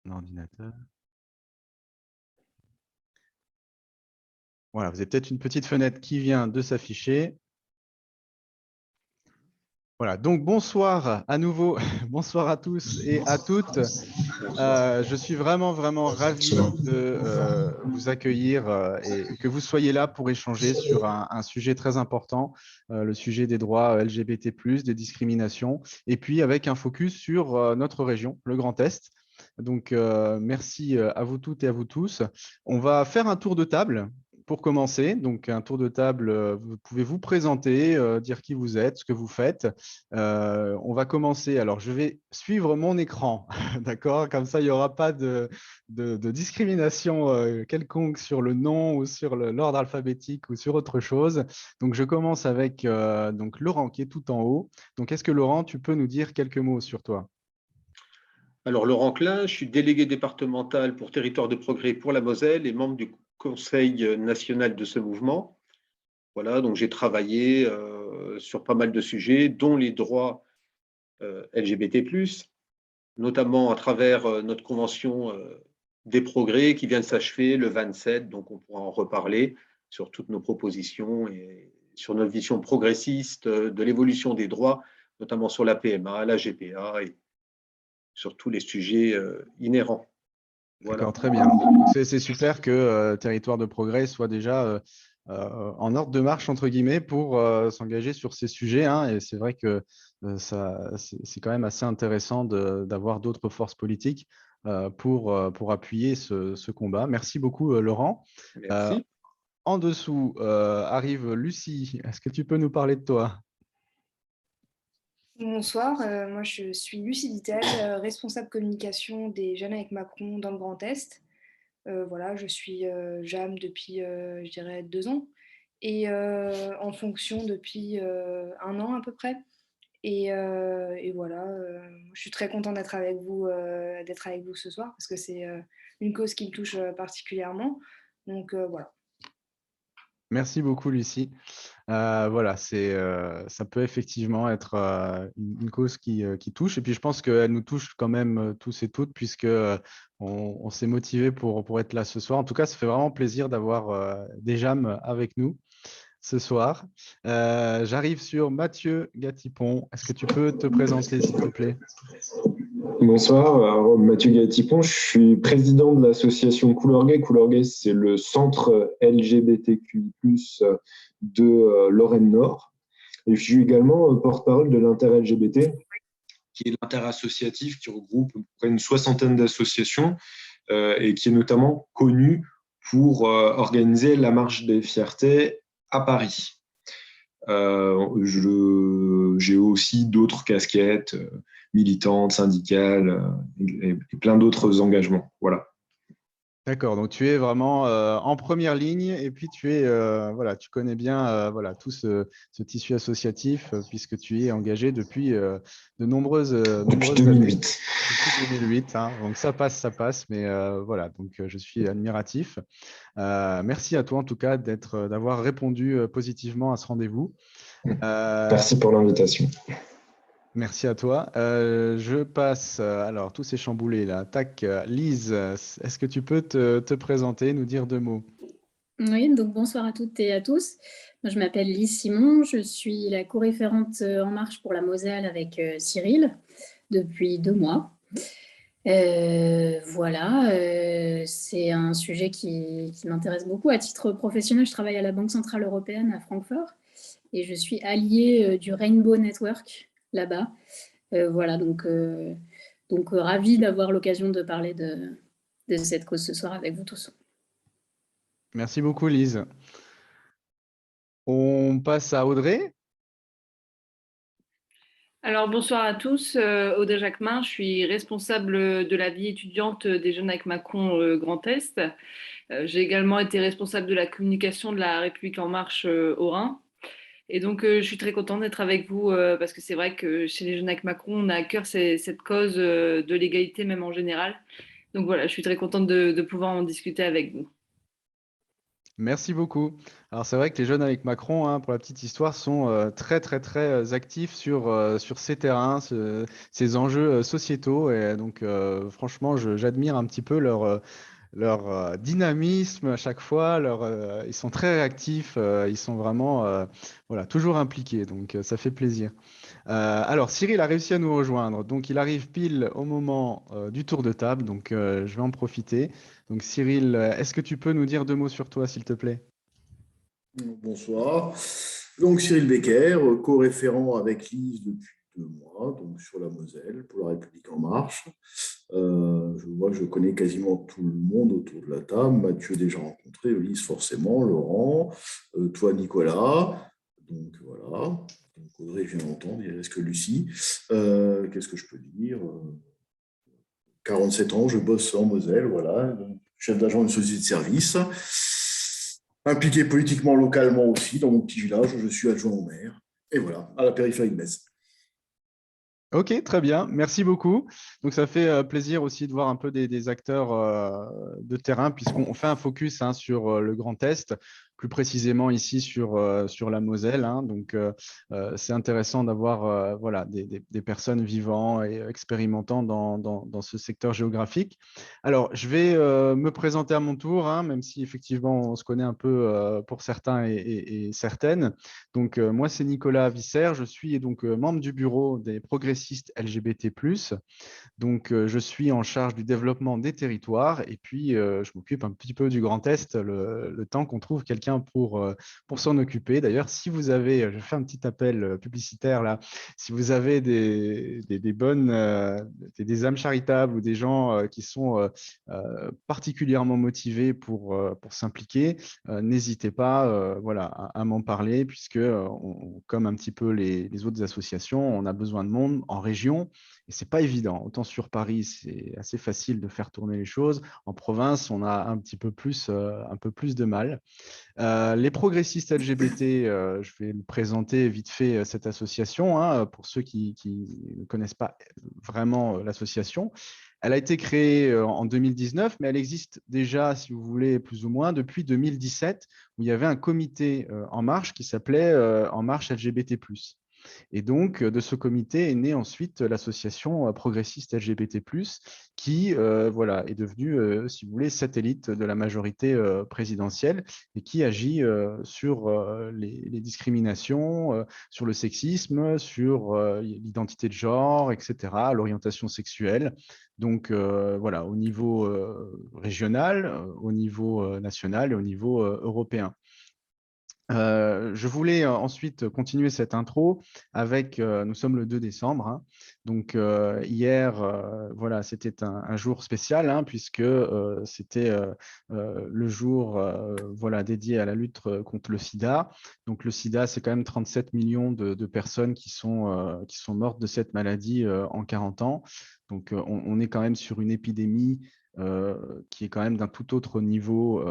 mon ordinateur. Voilà, vous avez peut-être une petite fenêtre qui vient de s'afficher. Voilà, donc bonsoir à nouveau, bonsoir à tous et à toutes. Je suis vraiment, vraiment ravi de vous accueillir et que vous soyez là pour échanger sur un sujet très important, le sujet des droits LGBT+, des discriminations, et puis avec un focus sur notre région, le Grand Est. Donc, merci à vous toutes et à vous tous. On va faire un tour de table pour commencer. Donc, un tour de table, vous pouvez vous présenter, dire qui vous êtes, ce que vous faites. On va commencer. Alors, je vais suivre mon écran, d'accord? Comme ça, il n'y aura pas de discrimination quelconque sur le nom ou sur l'ordre alphabétique ou sur autre chose. Donc, je commence avec donc Laurent qui est tout en haut. Donc, est-ce que Laurent, tu peux nous dire quelques mots sur toi? Alors, Laurent Klein, je suis délégué départemental pour Territoire de Progrès pour la Moselle et membre du Conseil national de ce mouvement. Voilà, donc j'ai travaillé sur pas mal de sujets, dont les droits LGBT+, notamment à travers notre convention des progrès qui vient de s'achever le 27, donc on pourra en reparler sur toutes nos propositions et sur notre vision progressiste de l'évolution des droits, notamment sur la PMA, la GPA et sur tous les sujets inhérents. Voilà. D'accord, très bien. C'est super que Territoire de Progrès soit déjà en ordre de marche, entre guillemets, pour s'engager sur ces sujets, hein. Et c'est vrai que c'est quand même assez intéressant d'avoir d'autres forces politiques pour appuyer ce combat. Merci beaucoup, Laurent. Merci. En dessous arrive Lucie. Est-ce que tu peux nous parler de toi? Bonsoir, moi je suis Lucie Vittel, responsable communication des Jeunes avec Macron dans le Grand Est. Voilà, je suis JAM depuis, je dirais, 2 ans et en fonction depuis 1 an à peu près. Et voilà, je suis très contente d'être avec vous ce soir parce que c'est une cause qui me touche particulièrement. Donc voilà. Merci beaucoup, Lucie. Voilà, ça peut effectivement être une cause qui touche. Et puis, je pense qu'elle nous touche quand même tous et toutes, puisque on s'est motivé pour être là ce soir. En tout cas, ça fait vraiment plaisir d'avoir des JAM avec nous ce soir. J'arrive sur Mathieu Gatipon. Est-ce que tu peux te présenter, s'il te plaît? Bonsoir, alors, Mathieu Gatipon, je suis président de l'association Couleur Gay. Couleur Gay, c'est le centre LGBTQI+, de Lorraine Nord. Et je suis également porte-parole de l'Inter-LGBT, qui est l'inter-associatif qui regroupe à peu près une soixantaine d'associations et qui est notamment connu pour organiser la marche des fiertés à Paris. J'ai aussi d'autres casquettes militantes, syndicales et plein d'autres engagements. Voilà. D'accord, donc tu es vraiment en première ligne et puis voilà, tu connais bien voilà, tout ce tissu associatif puisque tu es engagé depuis de nombreuses Depuis années. 2008. Depuis 2008, hein. Donc ça passe, mais voilà, donc je suis admiratif. Merci à toi en tout cas d'avoir répondu positivement à ce rendez-vous. Merci pour l'invitation. Merci à toi. Je passe, alors tous ces chamboulés là. Tac, Lise, est-ce que tu peux te présenter, nous dire 2 mots? Oui, donc bonsoir à toutes et à tous. Moi, je m'appelle Lise Simon, je suis la co-référente En Marche pour la Moselle avec Cyril depuis 2 mois. Voilà, c'est un sujet qui m'intéresse beaucoup. À titre professionnel, je travaille à la Banque Centrale Européenne à Francfort et je suis alliée du Rainbow Network là-bas. Voilà, donc ravie d'avoir l'occasion de parler de cette cause ce soir avec vous tous. Merci beaucoup, Lise. On passe à Audrey. Alors bonsoir à tous, Audrey Jacquemin, je suis responsable de la vie étudiante des Jeunes avec Macron Grand Est. J'ai également été responsable de la communication de la République en marche au Rhin. Et donc je suis très contente d'être avec vous parce que c'est vrai que chez les Jeunes avec Macron, on a à cœur cette cause de l'égalité même en général. Donc voilà, je suis très contente de pouvoir en discuter avec vous. Merci beaucoup. Alors c'est vrai que les jeunes avec Macron, hein, pour la petite histoire, sont très très très actifs sur ces terrains, ces enjeux sociétaux. Et donc franchement, j'admire un petit peu leur dynamisme à chaque fois. Ils sont très réactifs, ils sont vraiment voilà, toujours impliqués. Donc ça fait plaisir. Alors Cyril a réussi à nous rejoindre. Donc il arrive pile au moment du tour de table. Donc je vais en profiter. Donc Cyril, est-ce que tu peux nous dire deux mots sur toi, s'il te plaît? Bonsoir. Donc Cyril Becker, co-référent avec Lise depuis 2 mois, donc sur la Moselle, pour la République en marche. Je vois que je connais quasiment tout le monde autour de la table. Mathieu déjà rencontré, Lise forcément, Laurent, toi Nicolas. Donc voilà. Donc Audrey, je viens d'entendre, il reste que Lucie. Qu'est-ce que je peux dire? 47 ans, je bosse en Moselle, voilà. Donc, chef d'agent d'une société de service. Impliqué politiquement localement aussi, dans mon petit village où je suis adjoint au maire. Et voilà, à la périphérie de Metz. Ok, très bien, merci beaucoup. Donc ça fait plaisir aussi de voir un peu des acteurs de terrain, puisqu'on fait un focus hein, sur le Grand Est, plus précisément ici sur la Moselle. Hein. Donc c'est intéressant d'avoir voilà, des personnes vivant et expérimentant dans ce secteur géographique. Alors je vais me présenter à mon tour, hein, même si effectivement on se connaît un peu pour certains et certaines. Donc, moi, c'est Nicolas Visser. Je suis donc membre du bureau des progressistes LGBT+. Donc, je suis en charge du développement des territoires et puis je m'occupe un petit peu du Grand Est le temps qu'on trouve quelqu'un pour s'en occuper. D'ailleurs, si vous avez, je fais un petit appel publicitaire là, si vous avez des bonnes, des âmes charitables ou des gens qui sont particulièrement motivés pour s'impliquer, n'hésitez pas voilà, à m'en parler puisque, comme un petit peu les autres associations, on a besoin de monde en région et c'est pas évident. Autant sur Paris, c'est assez facile de faire tourner les choses. En province, on a un peu plus de mal. Les progressistes LGBT, je vais le présenter vite fait cette association hein, pour ceux qui ne connaissent pas vraiment l'association. Elle a été créée en 2019, mais elle existe déjà, si vous voulez, plus ou moins depuis 2017, où il y avait un comité En Marche qui s'appelait En Marche LGBT+. Et donc, de ce comité est née ensuite l'association progressiste LGBT+, qui voilà, est devenue, si vous voulez, satellite de la majorité présidentielle et qui agit sur les discriminations, sur le sexisme, sur l'identité de genre, etc., l'orientation sexuelle. Donc, voilà, au niveau régional, au niveau national et au niveau européen. Je voulais ensuite continuer cette intro avec, nous sommes le 2 décembre, hein, donc hier, voilà, c'était un jour spécial hein, puisque c'était le jour voilà, dédié à la lutte contre le sida. Donc le sida, c'est quand même 37 millions de personnes qui sont mortes de cette maladie en 40 ans. Donc on est quand même sur une épidémie qui est quand même d'un tout autre niveau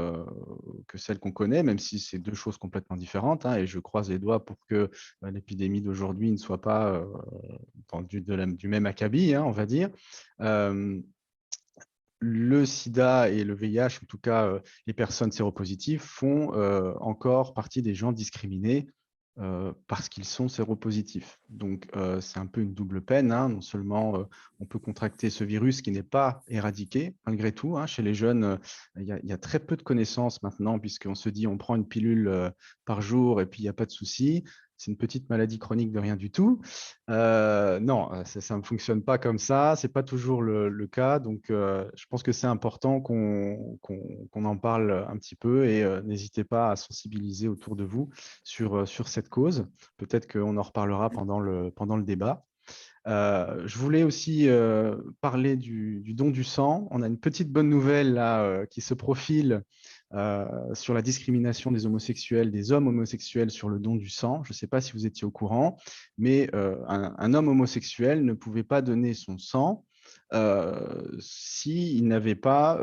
que celle qu'on connaît, même si c'est deux choses complètement différentes. Hein, et je croise les doigts pour que l'épidémie d'aujourd'hui ne soit pas du même acabit, hein, on va dire. Le sida et le VIH, en tout cas les personnes séropositives, font encore partie des gens discriminés parce qu'ils sont séropositifs. Donc, c'est un peu une double peine. Hein. Non seulement on peut contracter ce virus qui n'est pas éradiqué, malgré tout. Hein. Chez les jeunes, il y a très peu de connaissances maintenant, puisqu'on se dit on prend une pilule par jour et puis il n'y a pas de souci. C'est une petite maladie chronique de rien du tout. Non, ça ne fonctionne pas comme ça. Ce n'est pas toujours le cas. Donc, je pense que c'est important qu'on en parle un petit peu et n'hésitez pas à sensibiliser autour de vous sur cette cause. Peut-être qu'on en reparlera pendant le débat. Je voulais aussi parler du don du sang. On a une petite bonne nouvelle là, qui se profile sur la discrimination des homosexuels, des hommes homosexuels sur le don du sang. Je ne sais pas si vous étiez au courant, mais un homme homosexuel ne pouvait pas donner son sang s'il n'avait pas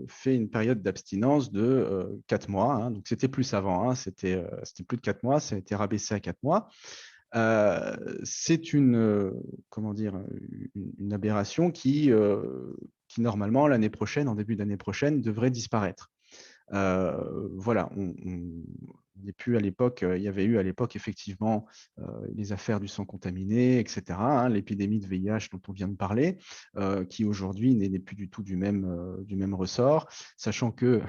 fait une période d'abstinence de 4 mois. Hein. Donc, c'était plus avant, hein. C'était plus de 4 mois, ça a été rabaissé à 4 mois. C'est comment dire, une aberration qui normalement, l'année prochaine, en début d'année prochaine, devrait disparaître. Voilà, on n'est plus à l'époque, il y avait eu à l'époque effectivement les affaires du sang contaminé, etc., hein, l'épidémie de VIH dont on vient de parler, qui aujourd'hui n'est plus du tout du même ressort, sachant que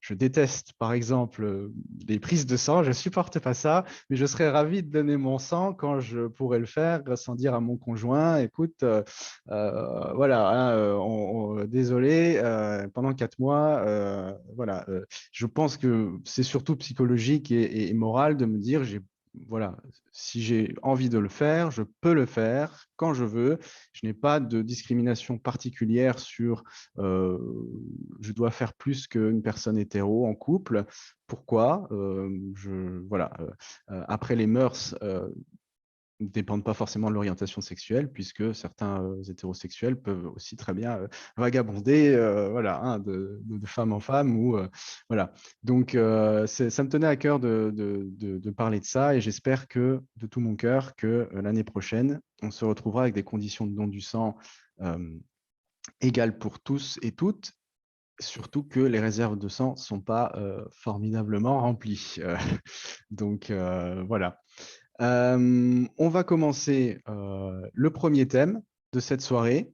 je déteste, par exemple, les prises de sang, je ne supporte pas ça, mais je serais ravi de donner mon sang quand je pourrais le faire sans dire à mon conjoint, écoute, voilà, hein, désolé, pendant 4 mois, voilà, je pense que c'est surtout psychologique et moral de me dire, voilà, si j'ai envie de le faire, je peux le faire quand je veux. Je n'ai pas de discrimination particulière sur je dois faire plus qu'une personne hétéro en couple. Pourquoi voilà. Après, les mœurs ne dépendent pas forcément de l'orientation sexuelle, puisque certains hétérosexuels peuvent aussi très bien vagabonder voilà, hein, de femme en femme. Voilà. Donc, ça me tenait à cœur de parler de ça, et j'espère que, de tout mon cœur, que l'année prochaine, on se retrouvera avec des conditions de don du sang égales pour tous et toutes, surtout que les réserves de sang ne sont pas formidablement remplies. Donc, voilà. On va commencer le premier thème de cette soirée.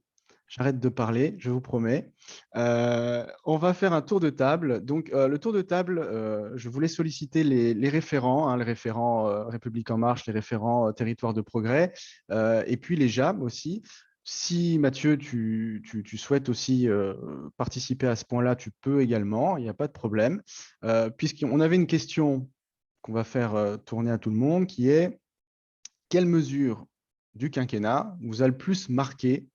J'arrête de parler, je vous promets. On va faire un tour de table. Donc, le tour de table, je voulais solliciter les référents, hein, les référents République En Marche, les référents Territoire de Progrès, et puis les JAM aussi. Si Mathieu, tu souhaites aussi participer à ce point-là, tu peux également, il n'y a pas de problème. Puisqu'on avait une question qu'on va faire tourner à tout le monde, qui est: quelle mesure du quinquennat vous a le plus marqué?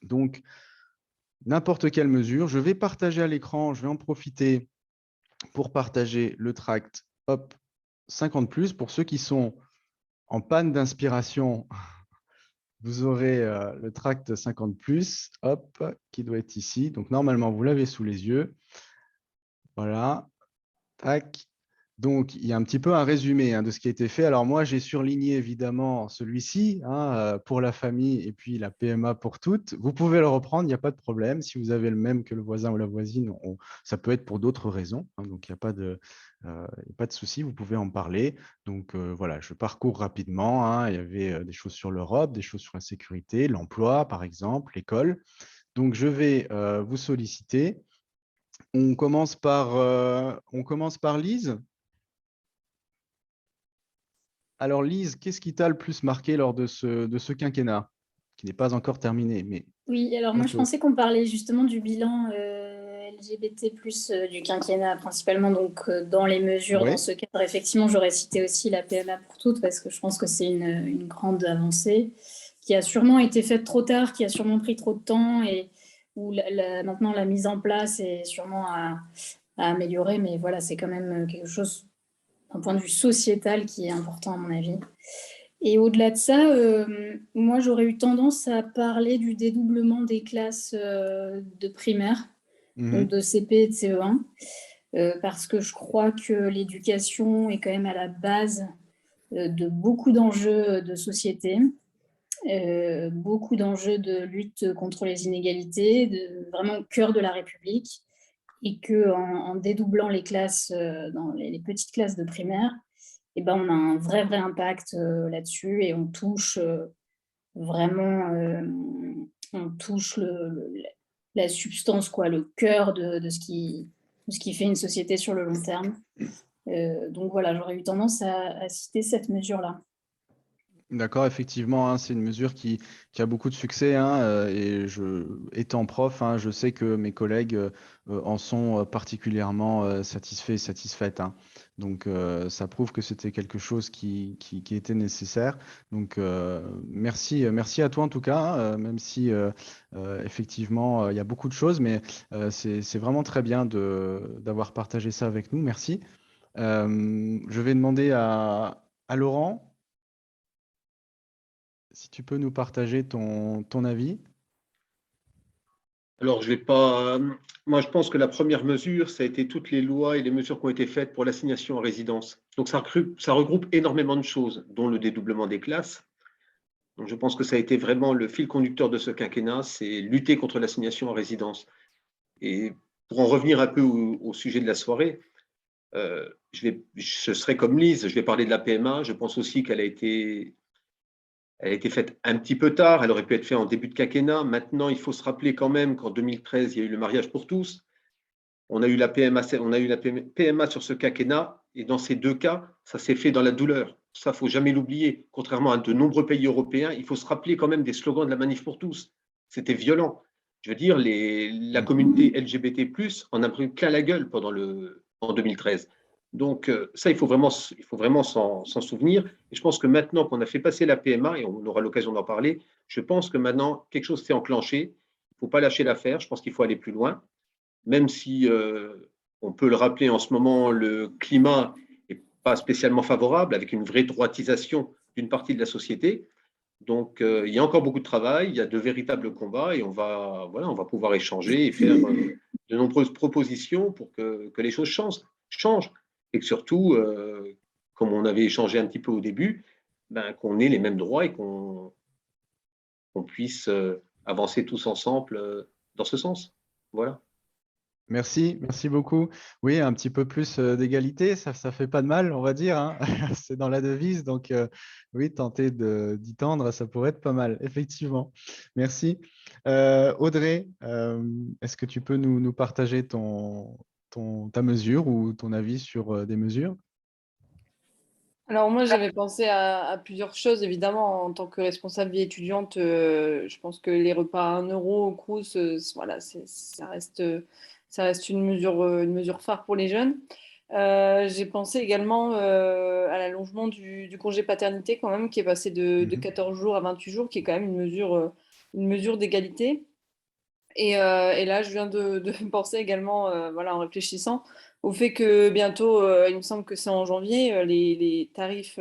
Donc, n'importe quelle mesure. Je vais partager à l'écran, je vais en profiter pour partager le tract Hop 50+. Pour ceux qui sont en panne d'inspiration, vous aurez le tract 50+, hop, qui doit être ici. Donc, normalement, vous l'avez sous les yeux. Voilà, tac. Donc, il y a un petit peu un résumé de ce qui a été fait. Alors moi, j'ai surligné évidemment celui-ci pour la famille et puis la PMA pour toutes. Vous pouvez le reprendre, il n'y a pas de problème. Si vous avez le même que le voisin ou la voisine, ça peut être pour d'autres raisons. Donc, il n'y a pas de souci, vous pouvez en parler. Donc, voilà, je parcours rapidement. Il y avait des choses sur l'Europe, des choses sur la sécurité, l'emploi, par exemple, l'école. Donc, je vais vous solliciter. On commence par Lise. Alors Lise, qu'est-ce qui t'a le plus marqué lors de ce quinquennat, qui n'est pas encore terminé, Oui, alors moi je pensais qu'on parlait justement du bilan LGBT+, du quinquennat principalement, donc dans les mesures, Ouais. dans ce cadre, effectivement, j'aurais cité aussi la PMA pour toutes, parce que je pense que c'est une grande avancée, qui a sûrement été faite trop tard, qui a sûrement pris trop de temps, et où maintenant la mise en place est sûrement à améliorer, mais voilà, c'est quand même quelque chose, d'un point de vue sociétal, qui est important à mon avis. Et au-delà de ça, moi, j'aurais eu tendance à parler du dédoublement des classes de primaire, donc de CP et de CE1, parce que je crois que l'éducation est quand même à la base de beaucoup d'enjeux de société, beaucoup d'enjeux de lutte contre les inégalités, vraiment au cœur de la République, et qu'en dédoublant les classes, dans les petites classes de primaire, eh ben, on a un vrai impact là-dessus, et on touche vraiment on touche la substance, quoi, le cœur de ce qui fait une société sur le long terme. Donc voilà, j'aurais eu tendance à citer cette mesure-là. D'accord, effectivement, c'est une mesure qui a beaucoup de succès, et étant prof, je sais que mes collègues en sont particulièrement satisfaits et satisfaites. Donc, ça prouve que c'était quelque chose qui était nécessaire. Donc, merci à toi en tout cas, même si effectivement, il y a beaucoup de choses, mais c'est vraiment très bien d'avoir partagé ça avec nous. Merci. Je vais demander à Laurent, si tu peux nous partager ton avis. Alors, je vais pas. Moi, je pense que la première mesure, ça a été toutes les lois et les mesures qui ont été faites pour l'assignation en résidence. Donc, ça regroupe énormément de choses, dont le dédoublement des classes. Donc, je pense que ça a été vraiment le fil conducteur de ce quinquennat, c'est lutter contre l'assignation en résidence. Et pour en revenir un peu au sujet de la soirée, je serai comme Lise, je vais parler de la PMA. Je pense aussi qu'elle a été faite un petit peu tard. Elle aurait pu être faite en début de quinquennat. Maintenant, il faut se rappeler quand même qu'en 2013, il y a eu le mariage pour tous. On a eu la PMA sur ce quinquennat. Et dans ces deux cas, ça s'est fait dans la douleur. Ça, il ne faut jamais l'oublier. Contrairement à de nombreux pays européens, il faut se rappeler quand même des slogans de la Manif pour tous. C'était violent. Je veux dire, la communauté LGBT+, en a pris plein la gueule en 2013. Donc, ça, il faut vraiment s'en souvenir. Et je pense que maintenant qu'on a fait passer la PMA, et on aura l'occasion d'en parler, je pense que maintenant, quelque chose s'est enclenché. Il ne faut pas lâcher l'affaire. Je pense qu'il faut aller plus loin. Même si on peut le rappeler en ce moment, le climat n'est pas spécialement favorable, avec une vraie droitisation d'une partie de la société. Donc, il y a encore beaucoup de travail, il y a de véritables combats et on va pouvoir échanger et faire de nombreuses propositions pour que les choses changent. Et que surtout, comme on avait échangé un petit peu au début, qu'on ait les mêmes droits et qu'on puisse avancer tous ensemble dans ce sens. Voilà. Merci beaucoup. Oui, un petit peu plus d'égalité, ça fait pas de mal, on va dire, hein. C'est dans la devise, donc oui, tenter d'y tendre, ça pourrait être pas mal, effectivement. Merci. Audrey, est-ce que tu peux nous partager ta mesure ou ton avis sur des mesures? Alors moi, j'avais pensé à plusieurs choses. Évidemment, en tant que responsable vie étudiante, je pense que les repas à 1 € au Crous, voilà, ça reste une mesure phare pour les jeunes. J'ai pensé également à l'allongement du congé paternité quand même, qui est passé de 14 jours à 28 jours, qui est quand même une mesure d'égalité. Et là, je viens de penser également, voilà, en réfléchissant, au fait que bientôt, il me semble que c'est en janvier, les tarifs,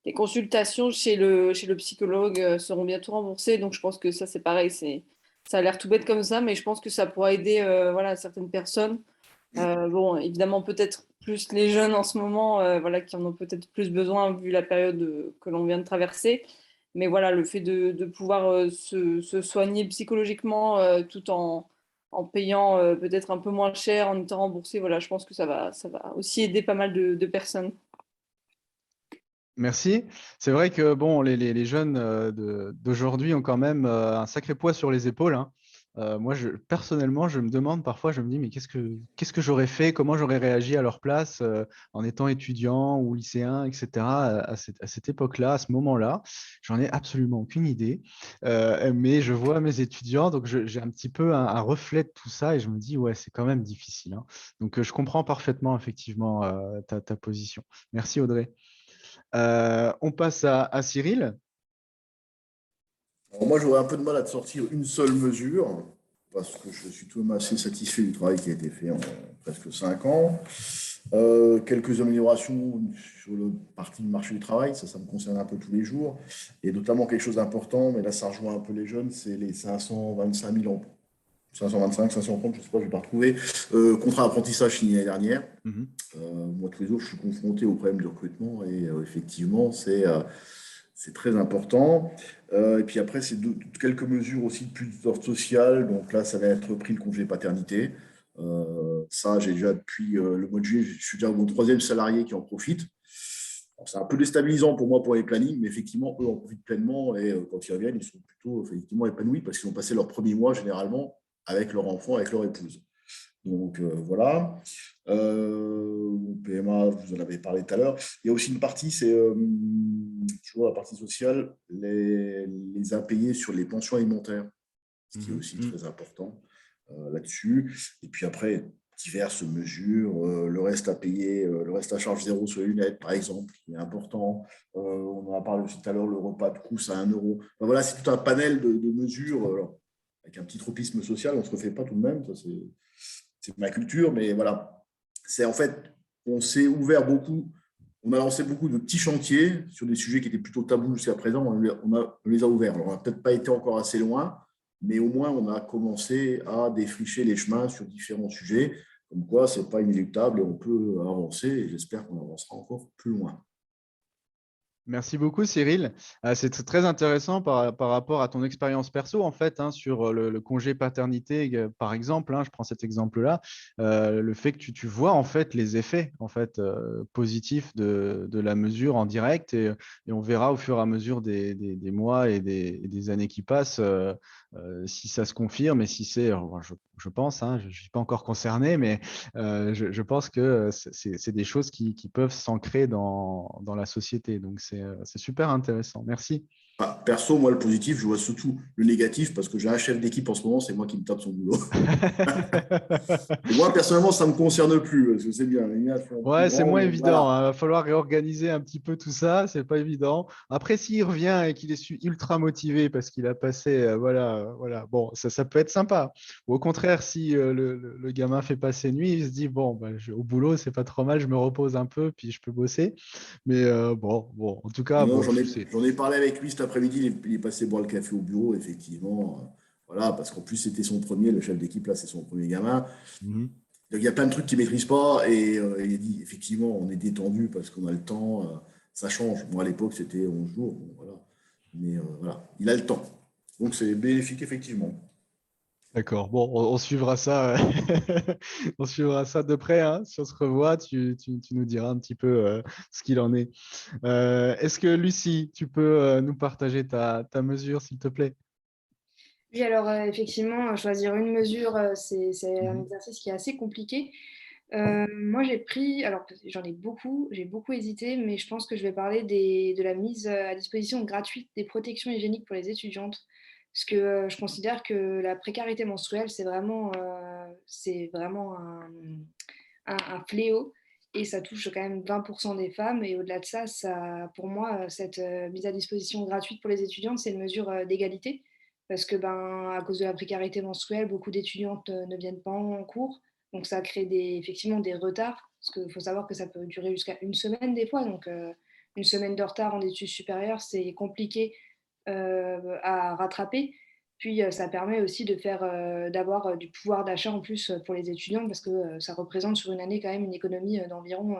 les consultations chez le psychologue seront bientôt remboursés. Donc, je pense que ça, c'est pareil. Ça a l'air tout bête comme ça, mais je pense que ça pourra aider voilà, certaines personnes. Bon, évidemment, peut-être plus les jeunes en ce moment, voilà, qui en ont peut-être plus besoin vu la période que l'on vient de traverser. Mais voilà, le fait de pouvoir se soigner psychologiquement tout en payant peut-être un peu moins cher, en étant remboursé, voilà, je pense que ça va aussi aider pas mal de personnes. Merci. C'est vrai que bon, les jeunes d'aujourd'hui ont quand même un sacré poids sur les épaules, hein. Moi, personnellement, je me demande parfois, je me dis, mais qu'est-ce que j'aurais fait, comment j'aurais réagi à leur place en étant étudiant ou lycéen, etc. À cette époque-là, à ce moment-là. J'en ai absolument aucune idée. Mais je vois mes étudiants, donc j'ai un petit peu un reflet de tout ça et je me dis, ouais, c'est quand même difficile, hein. Donc, je comprends parfaitement, effectivement, ta position. Merci, Audrey. On passe à Cyril. Alors moi, j'aurais un peu de mal à te sortir une seule mesure, parce que je suis tout de même assez satisfait du travail qui a été fait en presque 5 ans. Quelques améliorations sur le parti du marché du travail, ça me concerne un peu tous les jours, et notamment quelque chose d'important, mais là, ça rejoint un peu les jeunes, c'est les 525 000 emplois. 525, 530, je ne sais pas, je ne vais pas retrouver. Contrat d'apprentissage signé l'année dernière. Moi, tous les jours, je suis confronté au problème du recrutement et effectivement, c'est très important. Et puis après, c'est quelques mesures aussi de plus d'ordre social. Donc là, ça va être repris le congé paternité. Ça, j'ai déjà depuis le mois de juillet, je suis déjà mon 3e salarié qui en profite. C'est un peu déstabilisant pour moi pour les plannings, mais effectivement, eux en profitent pleinement et quand ils reviennent, ils sont plutôt effectivement épanouis parce qu'ils ont passé leur premier mois généralement avec leur enfant, avec leur épouse. Donc voilà. PMA, vous en avez parlé tout à l'heure. Il y a aussi une partie, c'est toujours la partie sociale, les impayés sur les pensions alimentaires, ce qui est aussi très important là-dessus. Et puis après, diverses mesures, le reste à payer, le reste à charge zéro sur les lunettes, par exemple, qui est important. On en a parlé aussi tout à l'heure, le repas de Crous à 1 €. Enfin, voilà, c'est tout un panel de mesures. Alors, avec un petit tropisme social, on ne se refait pas tout de même, ça c'est ma culture, mais voilà. C'est en fait, on s'est ouvert beaucoup, on a lancé beaucoup de petits chantiers sur des sujets qui étaient plutôt tabous jusqu'à présent, on les a ouverts. Alors, on n'a peut-être pas été encore assez loin, mais au moins, on a commencé à défricher les chemins sur différents sujets, comme quoi, ce n'est pas inéluctable et on peut avancer, et j'espère qu'on avancera encore plus loin. Merci beaucoup, Cyril. C'est très intéressant par rapport à ton expérience perso, en fait, hein, sur le congé paternité, par exemple. Hein, je prends cet exemple-là. Le fait que tu vois, en fait, les effets, en fait, positifs de la mesure en direct. Et on verra au fur et à mesure des mois et des années qui passent si ça se confirme et si c'est, je pense, hein, je ne suis pas encore concerné, mais je pense que c'est des choses qui peuvent s'ancrer dans la société. Donc, c'est super intéressant. Merci. Enfin, perso, moi, le positif, je vois surtout le négatif parce que j'ai un chef d'équipe en ce moment, c'est moi qui me tape son boulot. Et moi, personnellement, ça ne me concerne plus parce que c'est bien. Il y a un plus Ouais, c'est grand, moins mais évident, voilà. hein. Il va falloir réorganiser un petit peu tout ça. C'est pas évident. Après, s'il revient et qu'il est ultra motivé parce qu'il a passé, voilà. Bon, ça peut être sympa. Ou au contraire, si le gamin fait passer nuit, il se dit bon, bah, au boulot, c'est pas trop mal, je me repose un peu, puis je peux bosser. Mais bon, en tout cas, Non, bon, j'en ai parlé avec lui cet après-midi. Il est passé boire le café au bureau, effectivement. Voilà, parce qu'en plus, c'était son premier, le chef d'équipe, là, c'est son premier gamin. Mhm. Donc, il y a plein de trucs qu'il ne maîtrise pas. Et il a dit, effectivement, on est détendu parce qu'on a le temps. Ça change. Moi, à l'époque, c'était 11 jours. Bon, voilà. Mais voilà, il a le temps. Donc, c'est bénéfique, effectivement. D'accord. Bon, on suivra ça, on suivra ça de près, hein. Si on se revoit, tu nous diras un petit peu ce qu'il en est. Est-ce que Lucie, tu peux nous partager ta mesure, s'il te plaît? Oui, alors effectivement, choisir une mesure, c'est un Mhm. exercice qui est assez compliqué. Moi, j'ai pris, alors j'en ai beaucoup, j'ai beaucoup hésité, mais je pense que je vais parler de la mise à disposition gratuite des protections hygiéniques pour les étudiantes. Parce que je considère que la précarité menstruelle, c'est vraiment un fléau et ça touche quand même 20% des femmes. Et au-delà de ça, pour moi, cette mise à disposition gratuite pour les étudiantes, c'est une mesure d'égalité. Parce que, ben, à cause de la précarité menstruelle, beaucoup d'étudiantes ne viennent pas en cours. Donc, ça crée effectivement des retards. Parce qu'il faut savoir que ça peut durer jusqu'à une semaine des fois. Donc, une semaine de retard en études supérieures, c'est compliqué à rattraper. Puis ça permet aussi d'avoir du pouvoir d'achat en plus pour les étudiants parce que ça représente sur une année quand même une économie d'environ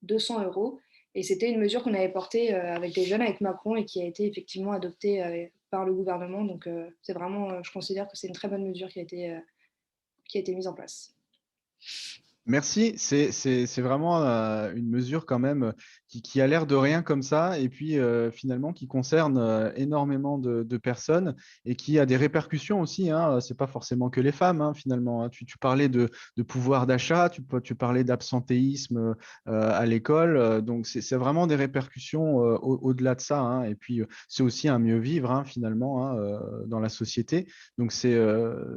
200 euros. Et c'était une mesure qu'on avait portée avec les jeunes, avec Macron, et qui a été effectivement adoptée par le gouvernement. Donc c'est vraiment, je considère que c'est une très bonne mesure qui a été mise en place. Merci, c'est vraiment une mesure quand même qui a l'air de rien comme ça et puis finalement qui concerne énormément de personnes et qui a des répercussions aussi, hein. C'est pas forcément que les femmes, hein, finalement, hein. Tu parlais de pouvoir d'achat, tu parlais d'absentéisme à l'école, donc c'est vraiment des répercussions au-delà de ça, hein. Et puis c'est aussi un mieux vivre, hein, finalement, hein, dans la société. Donc c'est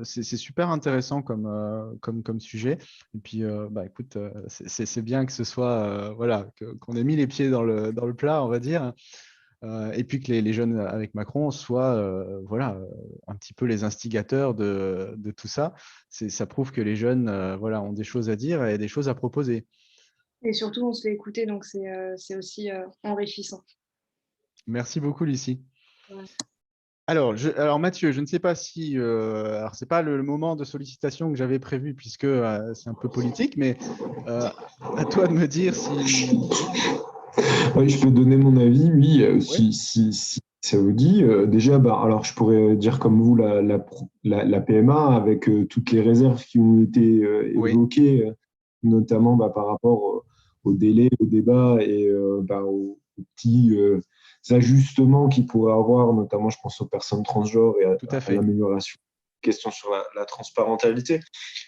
super intéressant comme sujet. Et puis, bah, écoute, c'est bien que ce soit, voilà, qu'on ait mis les pieds dans le plat, on va dire, et puis que les jeunes avec Macron soient, voilà, un petit peu les instigateurs de tout ça. Ça prouve que les jeunes, voilà, ont des choses à dire et des choses à proposer. Et surtout, on se fait écouter, donc c'est aussi enrichissant. Merci beaucoup, Lucie. Ouais. Alors Mathieu, je ne sais pas si, alors c'est pas le moment de sollicitation que j'avais prévu puisque c'est un peu politique, mais à toi de me dire si. Oui, je peux donner mon avis, oui, Oui, si ça vous dit. Déjà, bah, alors je pourrais dire comme vous la PMA avec toutes les réserves qui ont été oui, évoquées, notamment bah, par rapport au délai, au débat et bah, aux petits ajustements qu'il pourrait avoir, notamment je pense aux personnes transgenres et tout à à fait. l'amélioration. Question sur la transparentalité.